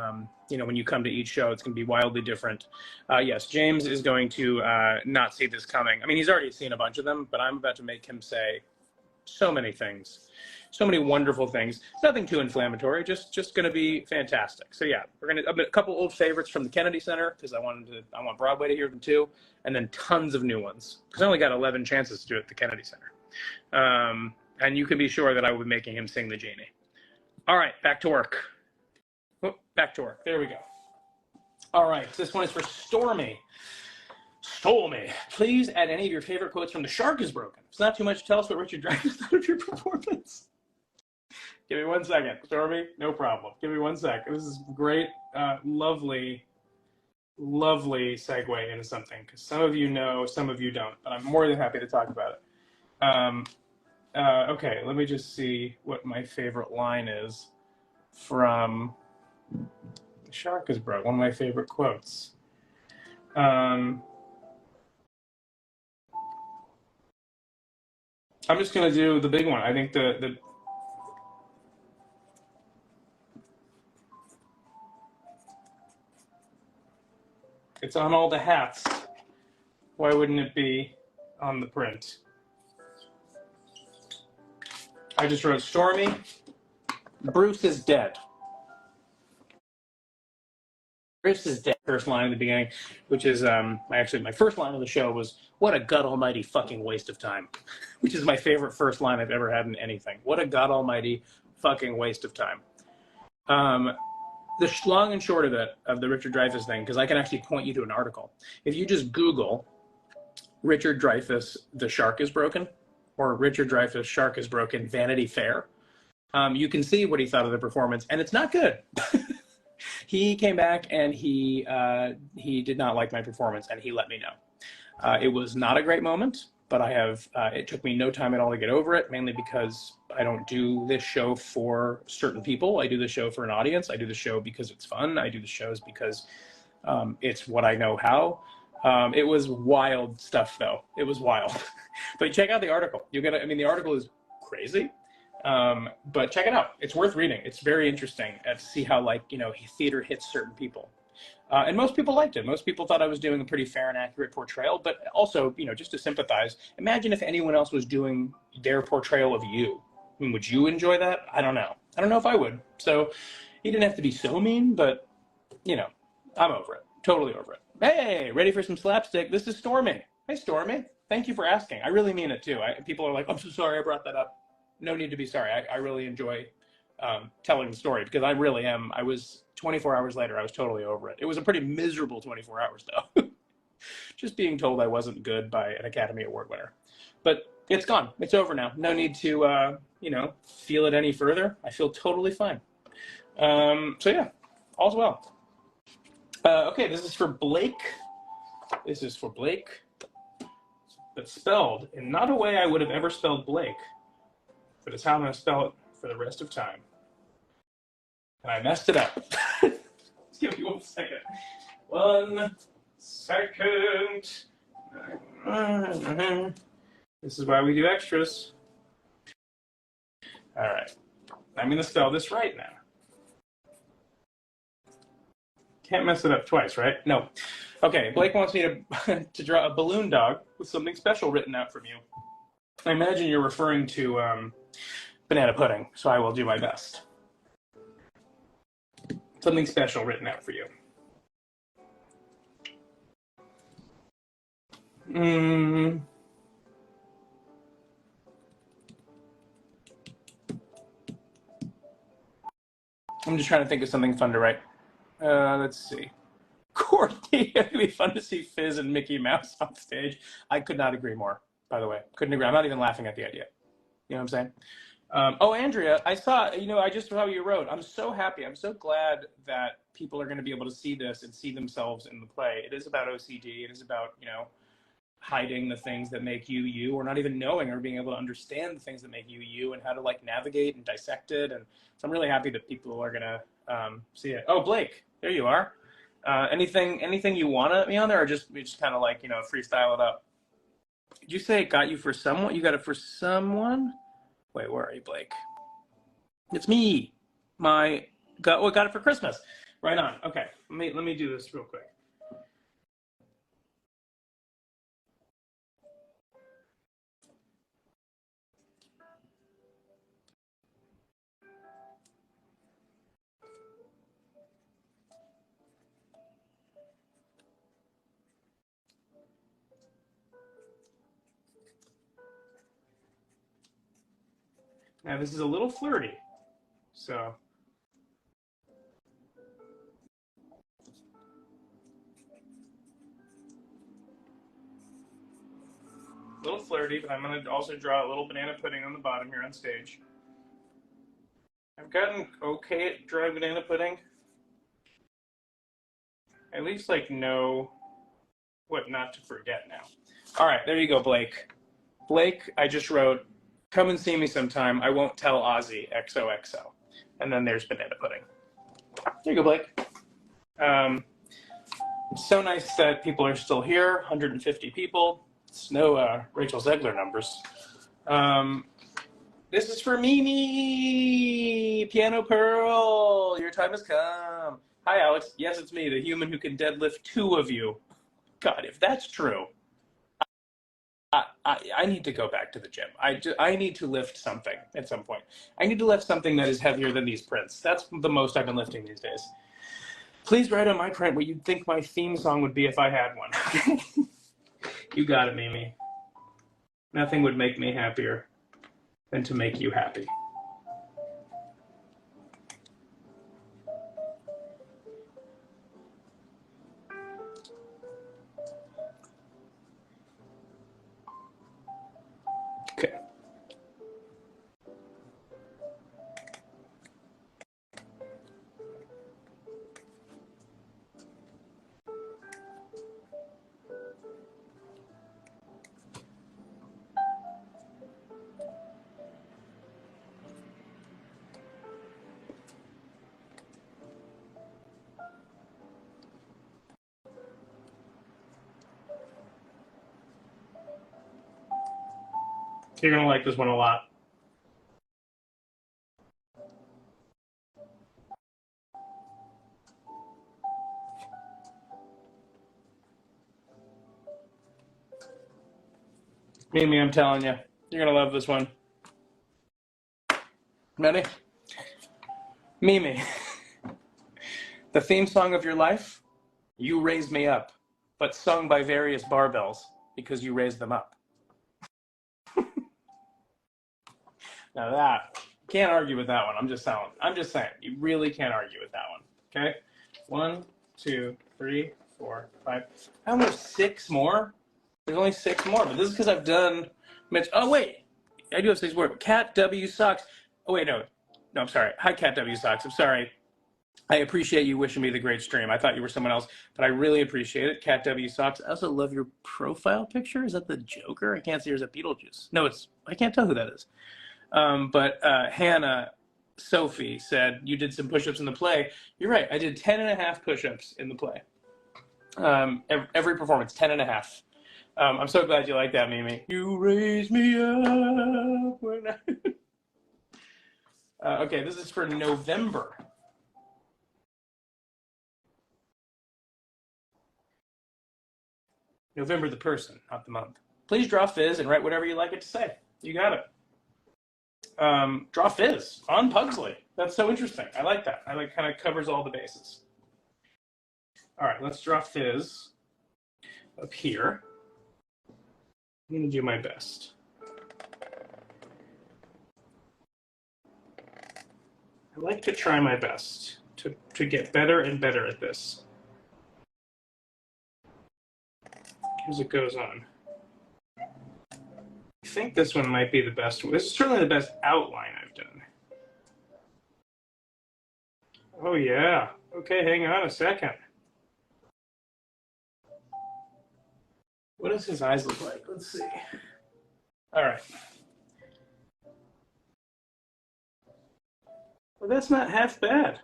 Speaker 1: when you come to each show, it's gonna be wildly different. Yes, James is going to not see this coming. I mean, he's already seen a bunch of them, but I'm about to make him say so many things, so many wonderful things. Nothing too inflammatory, just gonna be fantastic. So yeah, a couple old favorites from the Kennedy Center, because I want Broadway to hear them too, and then tons of new ones, because I only got 11 chances to do it at the Kennedy Center. And you can be sure that I will be making him sing the Genie. All right, back to work. Oh, back to work. There we go. All right, so this one is for Stormy. Stormy, please add any of your favorite quotes from The Shark is Broken. It's not too much to tell us what Richard Dreyfuss thought of your performance. Give me 1 second, Stormy. No problem. Give me 1 sec. This is great, lovely segue into something, because some of you know, some of you don't, but I'm more than happy to talk about it. Okay, let me just see what my favorite line is from The Shark is Broke, one of my favorite quotes. I'm just going to do the big one. I think it's on all the hats. Why wouldn't it be on the print? I just wrote, Stormy, Bruce is dead. Bruce is dead. First line in the beginning, which is actually my first line of the show was, what a god almighty fucking waste of time, which is my favorite first line I've ever had in anything. What a god almighty fucking waste of time. The long and short of it, of the Richard Dreyfuss thing, because I can actually point you to an article. If you just Google Richard Dreyfuss, The Shark is Broken, or Richard Dreyfuss, Shark is Broken, Vanity Fair. You can see what he thought of the performance, and it's not good. He came back and he did not like my performance, and he let me know. It was not a great moment, but I have. It took me no time at all to get over it, mainly because I don't do this show for certain people. I do the show for an audience. I do the show because it's fun. I do the shows because it's what I know how. It was wild stuff, though. It was wild. But check out the article. You get. I mean, the article is crazy. But check it out. It's worth reading. It's very interesting to see how, like, you know, theater hits certain people. And most people liked it. Most people thought I was doing a pretty fair and accurate portrayal, but also, you know, just to sympathize, imagine if anyone else was doing their portrayal of you. I mean, would you enjoy that? I don't know. I don't know if I would. So he didn't have to be so mean, but, you know, I'm over it. Totally over it. Hey, ready for some slapstick? This is Stormy. Hey, Stormy. Thank you for asking. I really mean it, too. People are like, I'm so sorry I brought that up. No need to be sorry. I really enjoy telling the story because I really am. I was 24 hours later, I was totally over it. It was a pretty miserable 24 hours, though. Just being told I wasn't good by an Academy Award winner. But it's gone. It's over now. No need to, you know, feel it any further. I feel totally fine. So, yeah, all's well. Okay, this is for Blake. This is for Blake. But spelled in not a way I would have ever spelled Blake. But it's how I'm going to spell it for the rest of time. And I messed it up. Give me 1 second. 1 second. This is why we do extras. All right. I'm going to spell this right now. Can't mess it up twice, right? No. Okay, Blake wants me to, to draw a balloon dog with something special written out from you. I imagine you're referring to banana pudding, so I will do my best. Something special written out for you. I'm just trying to think of something fun to write. Let's see. Courtney, it'd be fun to see Fizz and Mickey Mouse on stage. I could not agree more, by the way. Couldn't agree. I'm not even laughing at the idea. You know what I'm saying? Oh, Andrea, I saw, you know, I just saw you wrote. I'm so happy. I'm so glad that people are going to be able to see this and see themselves in the play. It is about OCD. It is about, you know, hiding the things that make you you, or not even knowing or being able to understand the things that make you you, and how to, like, navigate and dissect it. And so I'm really happy that people are going to see it. Oh, Blake, there you are. Anything you want me on there, or we just kind of, like, you know, freestyle it up? Did you say it got you for someone? You got it for someone? Wait, where are you, Blake? It's me. Got it for Christmas. Right on. Okay, let me do this real quick. Now this is a little flirty, so. A little flirty, but I'm going to also draw a little banana pudding on the bottom here on stage. I've gotten okay at drawing banana pudding. At least, like, know what not to forget now. All right, there you go, Blake. Blake, I just wrote, come and see me sometime. I won't tell Ozzy, XOXO. And then there's banana pudding. There you go, Blake. So nice that people are still here, 150 people. It's no Rachel Zegler numbers. This is for Mimi, Piano Pearl. Your time has come. Hi, Alex. Yes, it's me, the human who can deadlift 2 of you. God, if that's true, I need to go back to the gym. I need to lift something at some point. I need to lift something that is heavier than these prints. That's the most I've been lifting these days. Please write on my print what you'd think my theme song would be if I had one. You got it, Mimi. Nothing would make me happier than to make you happy. You're gonna like this one a lot. Mimi, I'm telling you, you're gonna love this one. Ready? Mimi, the theme song of your life, You Raise Me Up, but sung by various barbells because you raised them up. Now that, can't argue with that one. I'm just saying, you really can't argue with that one. Okay? 1, 2, 3, 4, 5. I only have 6 more. There's only 6 more, but this is because I've done Mitch. Oh wait, I do have 6 more. Cat W Sucks. Oh wait, no, I'm sorry. Hi, Cat W Sucks. I'm sorry. I appreciate you wishing me the great stream. I thought you were someone else, but I really appreciate it. Cat W Sucks. I also love your profile picture. Is that the Joker? I can't see. Or is it Beetlejuice? No, I can't tell who that is. But Hannah Sophie said you did some push-ups in the play. You're right. I did 10.5 push-ups in the play. Every performance, 10.5. I'm so glad you like that, Mimi. You raise me up when I... okay, this is for November. November the person, not the month. Please draw Fizz and write whatever you like it to say. You got it. Draw Fizz on Pugsley. That's so interesting. I like that. I like kind of covers all the bases. All right, let's draw Fizz up here. I'm going to do my best. I like to try my best to get better and better at this as it goes on. I think this one might be the best one. This is certainly the best outline I've done. Oh yeah. Okay, hang on a second. What does his eyes look like? Let's see. All right. Well, that's not half bad.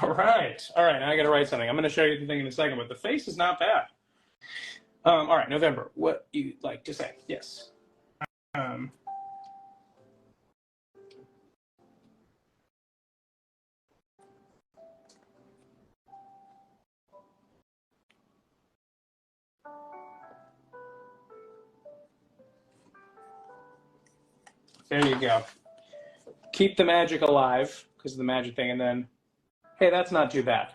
Speaker 1: All right. Now I got to write something. I'm going to show you the thing in a second, but the face is not bad. All right, November. What you'd like to say? Yes. There you go. Keep the magic alive because of the magic thing, and then, hey, that's not too bad.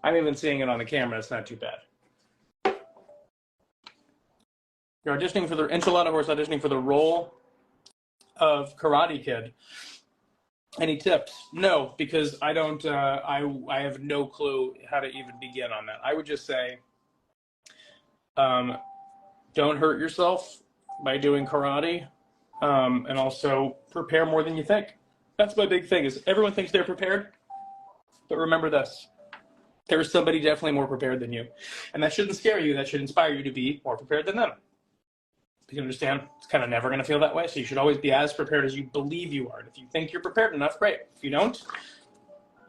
Speaker 1: I'm even seeing it on the camera. It's not too bad. You're auditioning for the Enchilada Horse, auditioning for the role of Karate Kid. Any tips? No, because I don't. I have no clue how to even begin on that. I would just say, don't hurt yourself by doing karate, and also prepare more than you think. That's my big thing. Is everyone thinks they're prepared, but remember this: there is somebody definitely more prepared than you, and that shouldn't scare you. That should inspire you to be more prepared than them. You understand? It's kind of never going to feel that way. So you should always be as prepared as you believe you are. And if you think you're prepared enough, great. If you don't,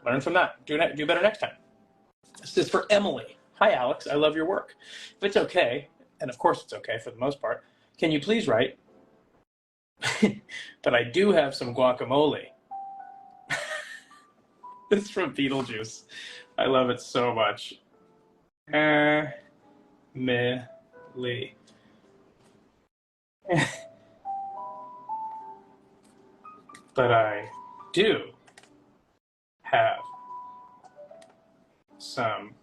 Speaker 1: learn from that. Do better next time. This is for Emily. Hi, Alex. I love your work. If it's okay, and of course it's okay for the most part, can you please write, but I do have some guacamole. This is from Beetlejuice. I love it so much. Emily. But I do have some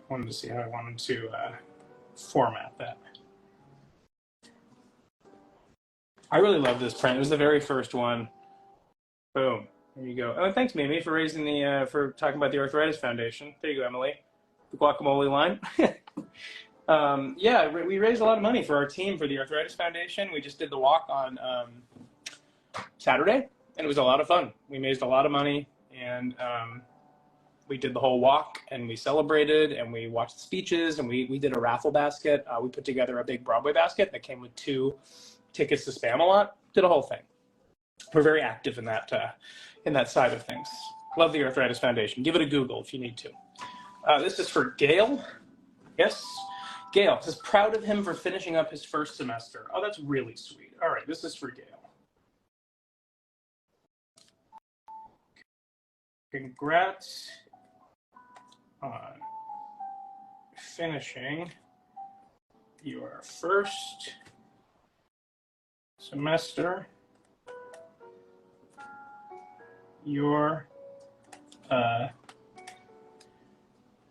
Speaker 1: wanted to see how I wanted to format that. I really love this print. It was the very first one. Boom. There you go. Oh, thanks, Mimi, for raising the for talking about the Arthritis Foundation. There you go, Emily. The guacamole line. Yeah, we raised a lot of money for our team for the Arthritis Foundation. We just did the walk on Saturday, and it was a lot of fun. We raised a lot of money, and we did the whole walk, and we celebrated, and we watched the speeches, and we did a raffle basket. We put together a big Broadway basket that came with 2 tickets to spam a lot. Did a whole thing. We're very active in that side of things. Love the Arthritis Foundation. Give it a Google if you need to. This is for Gail. Yes, Gail says, proud of him for finishing up his first semester. Oh, that's really sweet. All right, this is for Gail. Congrats on finishing your first semester. You're a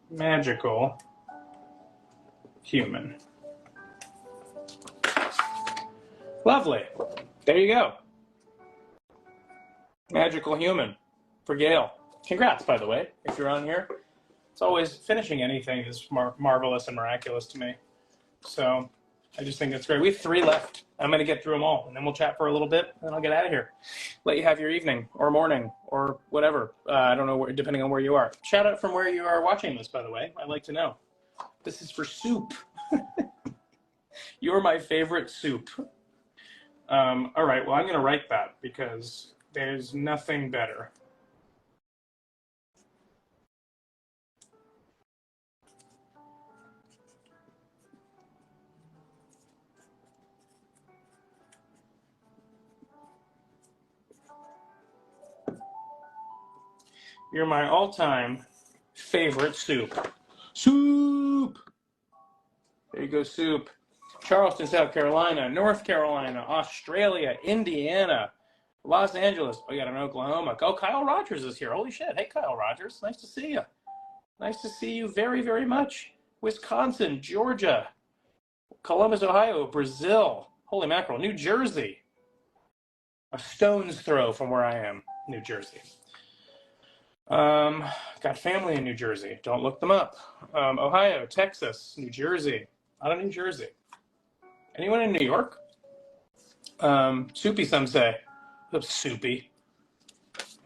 Speaker 1: magical human. Lovely. There you go. Magical human for Gail. Congrats, by the way, if you're on here. It's always finishing anything is marvelous and miraculous to me. So I just think that's great. We have 3 left. I'm going to get through them all, and then we'll chat for a little bit, and then I'll get out of here. Let you have your evening or morning or whatever. I don't know, depending on where you are. Shout out from where you are watching this, by the way. I'd like to know. This is for Soup. You're my favorite Soup. All right, well, I'm going to write that because there's nothing better. You're my all-time favorite Soup. Soup! There you go, Soup. Charleston, South Carolina, North Carolina, Australia, Indiana, Los Angeles. Oh, you got an Oklahoma. Oh, Kyle Rogers is here. Holy shit. Hey, Kyle Rogers. Nice to see you. Nice to see you very, very much. Wisconsin, Georgia, Columbus, Ohio, Brazil. Holy mackerel. New Jersey. A stone's throw from where I am, New Jersey. Got family in New Jersey. Don't look them up. Ohio, Texas, New Jersey. Out of New Jersey. Anyone in New York? Soupy, some say. Soupy.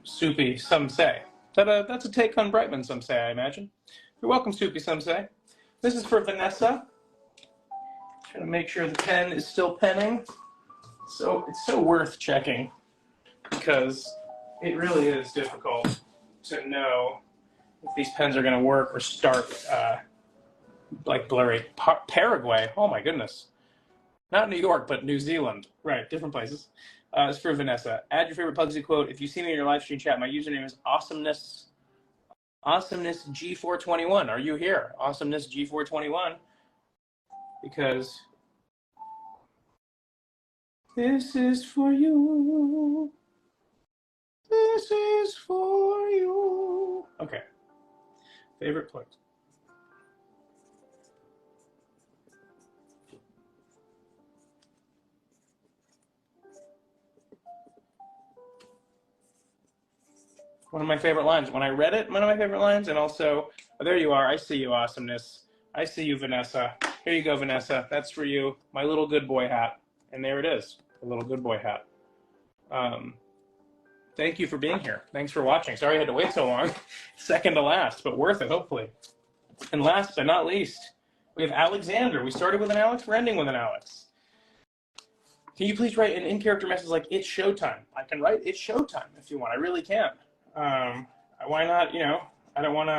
Speaker 1: Soupy, some say. That's a take on Brightman, some say, I imagine. You're welcome, Soupy, some say. This is for Vanessa. Trying to make sure the pen is still penning. So it's so worth checking because it really is difficult to know if these pens are going to work or start like blurry. Paraguay, oh my goodness. Not New York, but New Zealand. Right, different places. It's for Vanessa. Add your favorite Pugsy quote. If you see me in your live stream chat, my username is AwesomenessG421. Are you here? AwesomenessG421. Because this is for you. This is for you. Okay. Favorite quote. One of my favorite lines. When I read it, one of my favorite lines, and also, oh, there you are. I see you, Awesomeness. I see you, Vanessa. Here you go, Vanessa. That's for you. My little good boy hat. And there it is, the little good boy hat. Thank you for being here. Thanks for watching. Sorry I had to wait so long. Second to last, but worth it, hopefully. And last but not least, we have Alexander. We started with an Alex. We're ending with an Alex. Can you please write an in-character message like, it's showtime? I can write, it's showtime if you want. I really can. Why not, you know, I don't want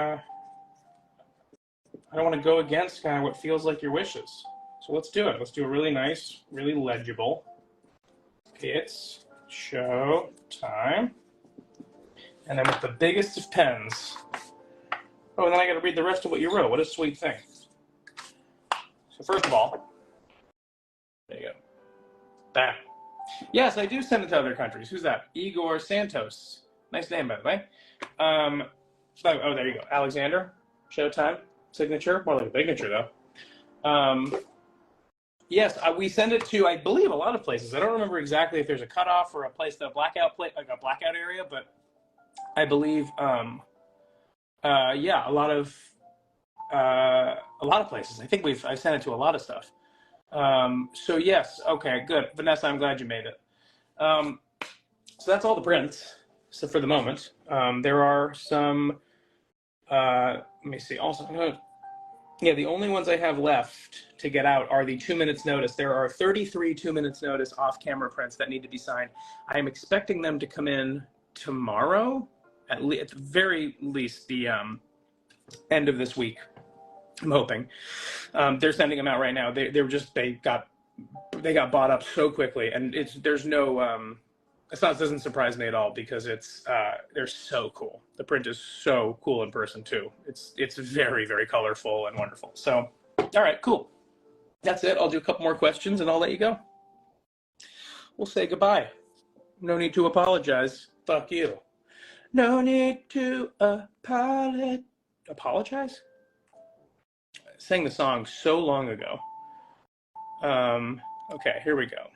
Speaker 1: to go against kind of what feels like your wishes. So let's do it. Let's do a really nice, really legible. It's show time. And then with the biggest of pens. Oh, and then I got to read the rest of what you wrote. What a sweet thing. So first of all, there you go. Bam. Yes, I do send it to other countries. Who's that? Igor Santos. Nice name, by the way. Oh, there you go. Alexander. Showtime. Signature. More like a signature, though. Yes, we send it to, I believe, a lot of places. I don't remember exactly if there's a cutoff or a place, like a blackout area, but I believe, yeah, a lot of places. I think I've sent it to a lot of stuff. So yes, okay, good. Vanessa, I'm glad you made it. So that's all the prints. So for the moment, there are some, let me see, also, Yeah, the only ones I have left to get out are the 2 minutes notice. There are 33 2 minutes notice off-camera prints that need to be signed. I am expecting them to come in tomorrow, at the very least the end of this week. I'm hoping. They're sending them out right now. They got bought up so quickly, and there's no it doesn't surprise me at all because they're so cool. The print is so cool in person too. It's very, very colorful and wonderful. So, all right, cool. That's it. I'll do a couple more questions and I'll let you go. We'll say goodbye. No need to apologize. Fuck you. No need to apologize? I sang the song so long ago. Okay, here we go.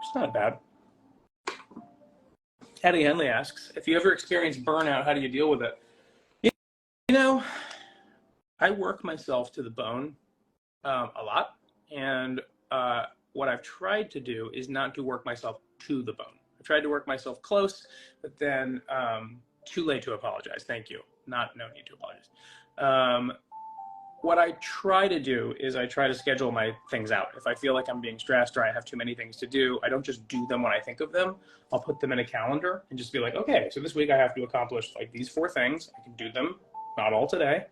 Speaker 1: It's not bad. Hattie Henley asks, if you ever experience burnout, how do you deal with it? You know, I work myself to the bone a lot. And what I've tried to do is not to work myself to the bone. I tried to work myself close, but then too late to apologize. Thank you. No need to apologize. What I try to do is I try to schedule my things out. If I feel like I'm being stressed or I have too many things to do, I don't just do them when I think of them. I'll put them in a calendar and just be like, okay, so this week I have to accomplish like these 4 things. I can do them, not all today.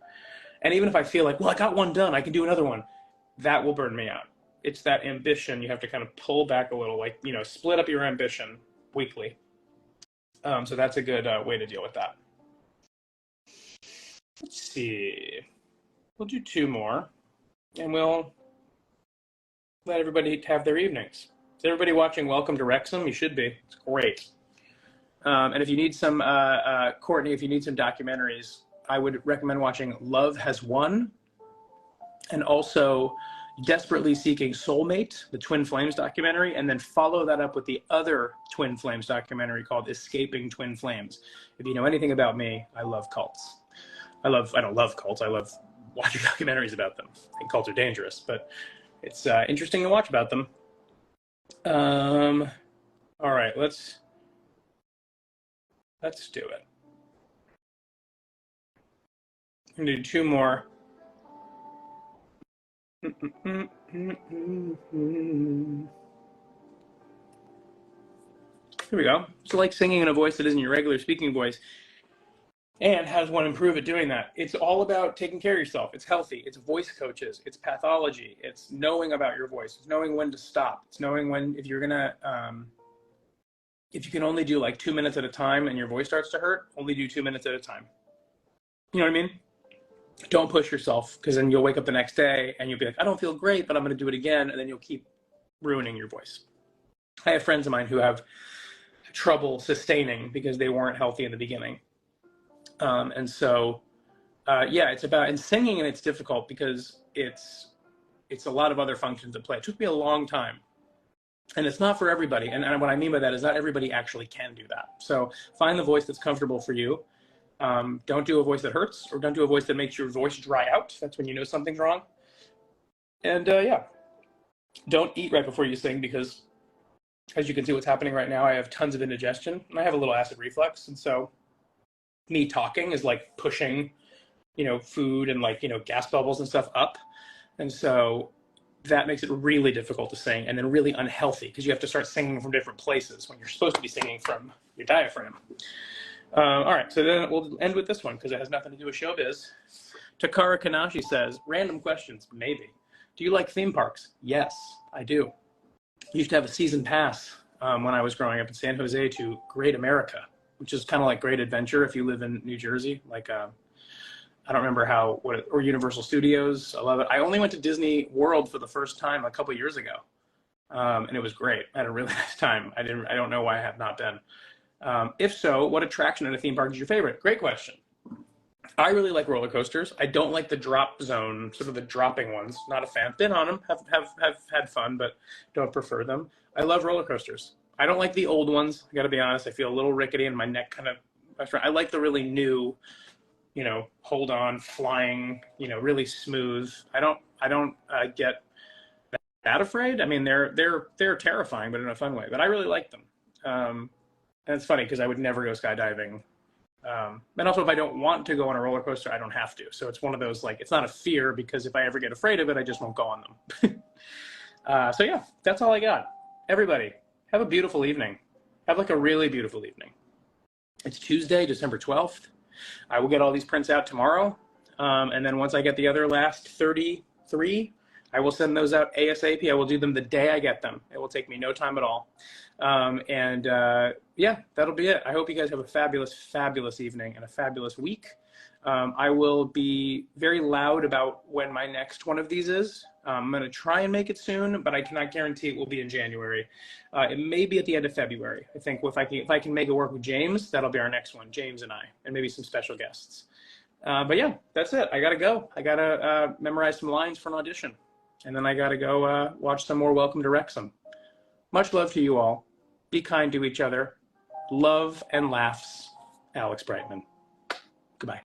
Speaker 1: And even if I feel like, well, I got one done, I can do another one, that will burn me out. It's that ambition. You have to kind of pull back a little, like, split up your ambition weekly. So that's a good way to deal with that. Let's see. We'll do 2 more, and we'll let everybody have their evenings. Is everybody watching Welcome to Wrexham? You should be. It's great. And if you need some, Courtney, if you need some documentaries, I would recommend watching Love Has Won, and also Desperately Seeking Soulmate, the Twin Flames documentary, and then follow that up with the other Twin Flames documentary called Escaping Twin Flames. If you know anything about me, I love cults. I don't love cults. I love watching documentaries about them. I think cults are dangerous, but it's interesting to watch about them. All right, let's do it. I'm gonna do 2 more. Here we go. So, like singing in a voice that isn't your regular speaking voice. And how does one improve at doing that? It's all about taking care of yourself. It's healthy. It's voice coaches. It's pathology. It's knowing about your voice. It's knowing when to stop. It's knowing when, if you're gonna, if you can only do like 2 minutes at a time and your voice starts to hurt, only do 2 minutes at a time. You know what I mean? Don't push yourself, because then you'll wake up the next day and you'll be like, I don't feel great, but I'm going to do it again. And then you'll keep ruining your voice. I have friends of mine who have trouble sustaining because they weren't healthy in the beginning. And so, yeah, it's about, and singing, and it's difficult because it's a lot of other functions at play. It took me a long time, and it's not for everybody. And what I mean by that is not everybody actually can do that. So find the voice that's comfortable for you. Don't do a voice that hurts, or don't do a voice that makes your voice dry out. That's when you know something's wrong. And yeah, don't eat right before you sing, because as you can see what's happening right now, I have tons of indigestion and I have a little acid reflux. And so me talking is like pushing, food and like, gas bubbles and stuff up. And so that makes it really difficult to sing, and then really unhealthy, because you have to start singing from different places when you're supposed to be singing from your diaphragm. All right, so then we'll end with this one because it has nothing to do with showbiz. Takara Kanashi says, random questions, maybe. Do you like theme parks? Yes, I do. I used to have a season pass when I was growing up in San Jose to Great America, which is kind of like Great Adventure if you live in New Jersey. Like, I don't remember or Universal Studios. I love it. I only went to Disney World for the first time a couple years ago, and it was great. I had a really nice time. I don't know why I have not been. If so, what attraction in a theme park is your favorite? Great question. I really like roller coasters. I don't like the drop zone, sort of the dropping ones. Not a fan. Been on them, have had fun, but don't prefer them. I love roller coasters. I don't like the old ones. I got to be honest. I feel a little rickety and my neck kind of. I like the really new, hold on, flying, really smooth. I don't get that afraid. I mean, they're terrifying, but in a fun way. But I really like them. And it's funny because I would never go skydiving. And also, if I don't want to go on a roller coaster, I don't have to. So it's one of those, like, it's not a fear, because if I ever get afraid of it, I just won't go on them. So yeah, that's all I got. Everybody, have a beautiful evening. Have like a really beautiful evening. It's Tuesday, December 12th. I will get all these prints out tomorrow. And then once I get the other last 33, I will send those out ASAP. I will do them the day I get them. It will take me no time at all. Yeah, that'll be it. I hope you guys have a fabulous, fabulous evening and a fabulous week. I will be very loud about when my next one of these is. I'm going to try and make it soon, but I cannot guarantee it will be in January. It may be at the end of February. I think if I can make it work with James, that'll be our next one, James and I, and maybe some special guests. But yeah, that's it. I got to go. I got to memorize some lines for an audition. And then I got to go watch some more Welcome to Wrexham. Much love to you all. Be kind to each other. Love and laughs, Alex Brightman. Goodbye.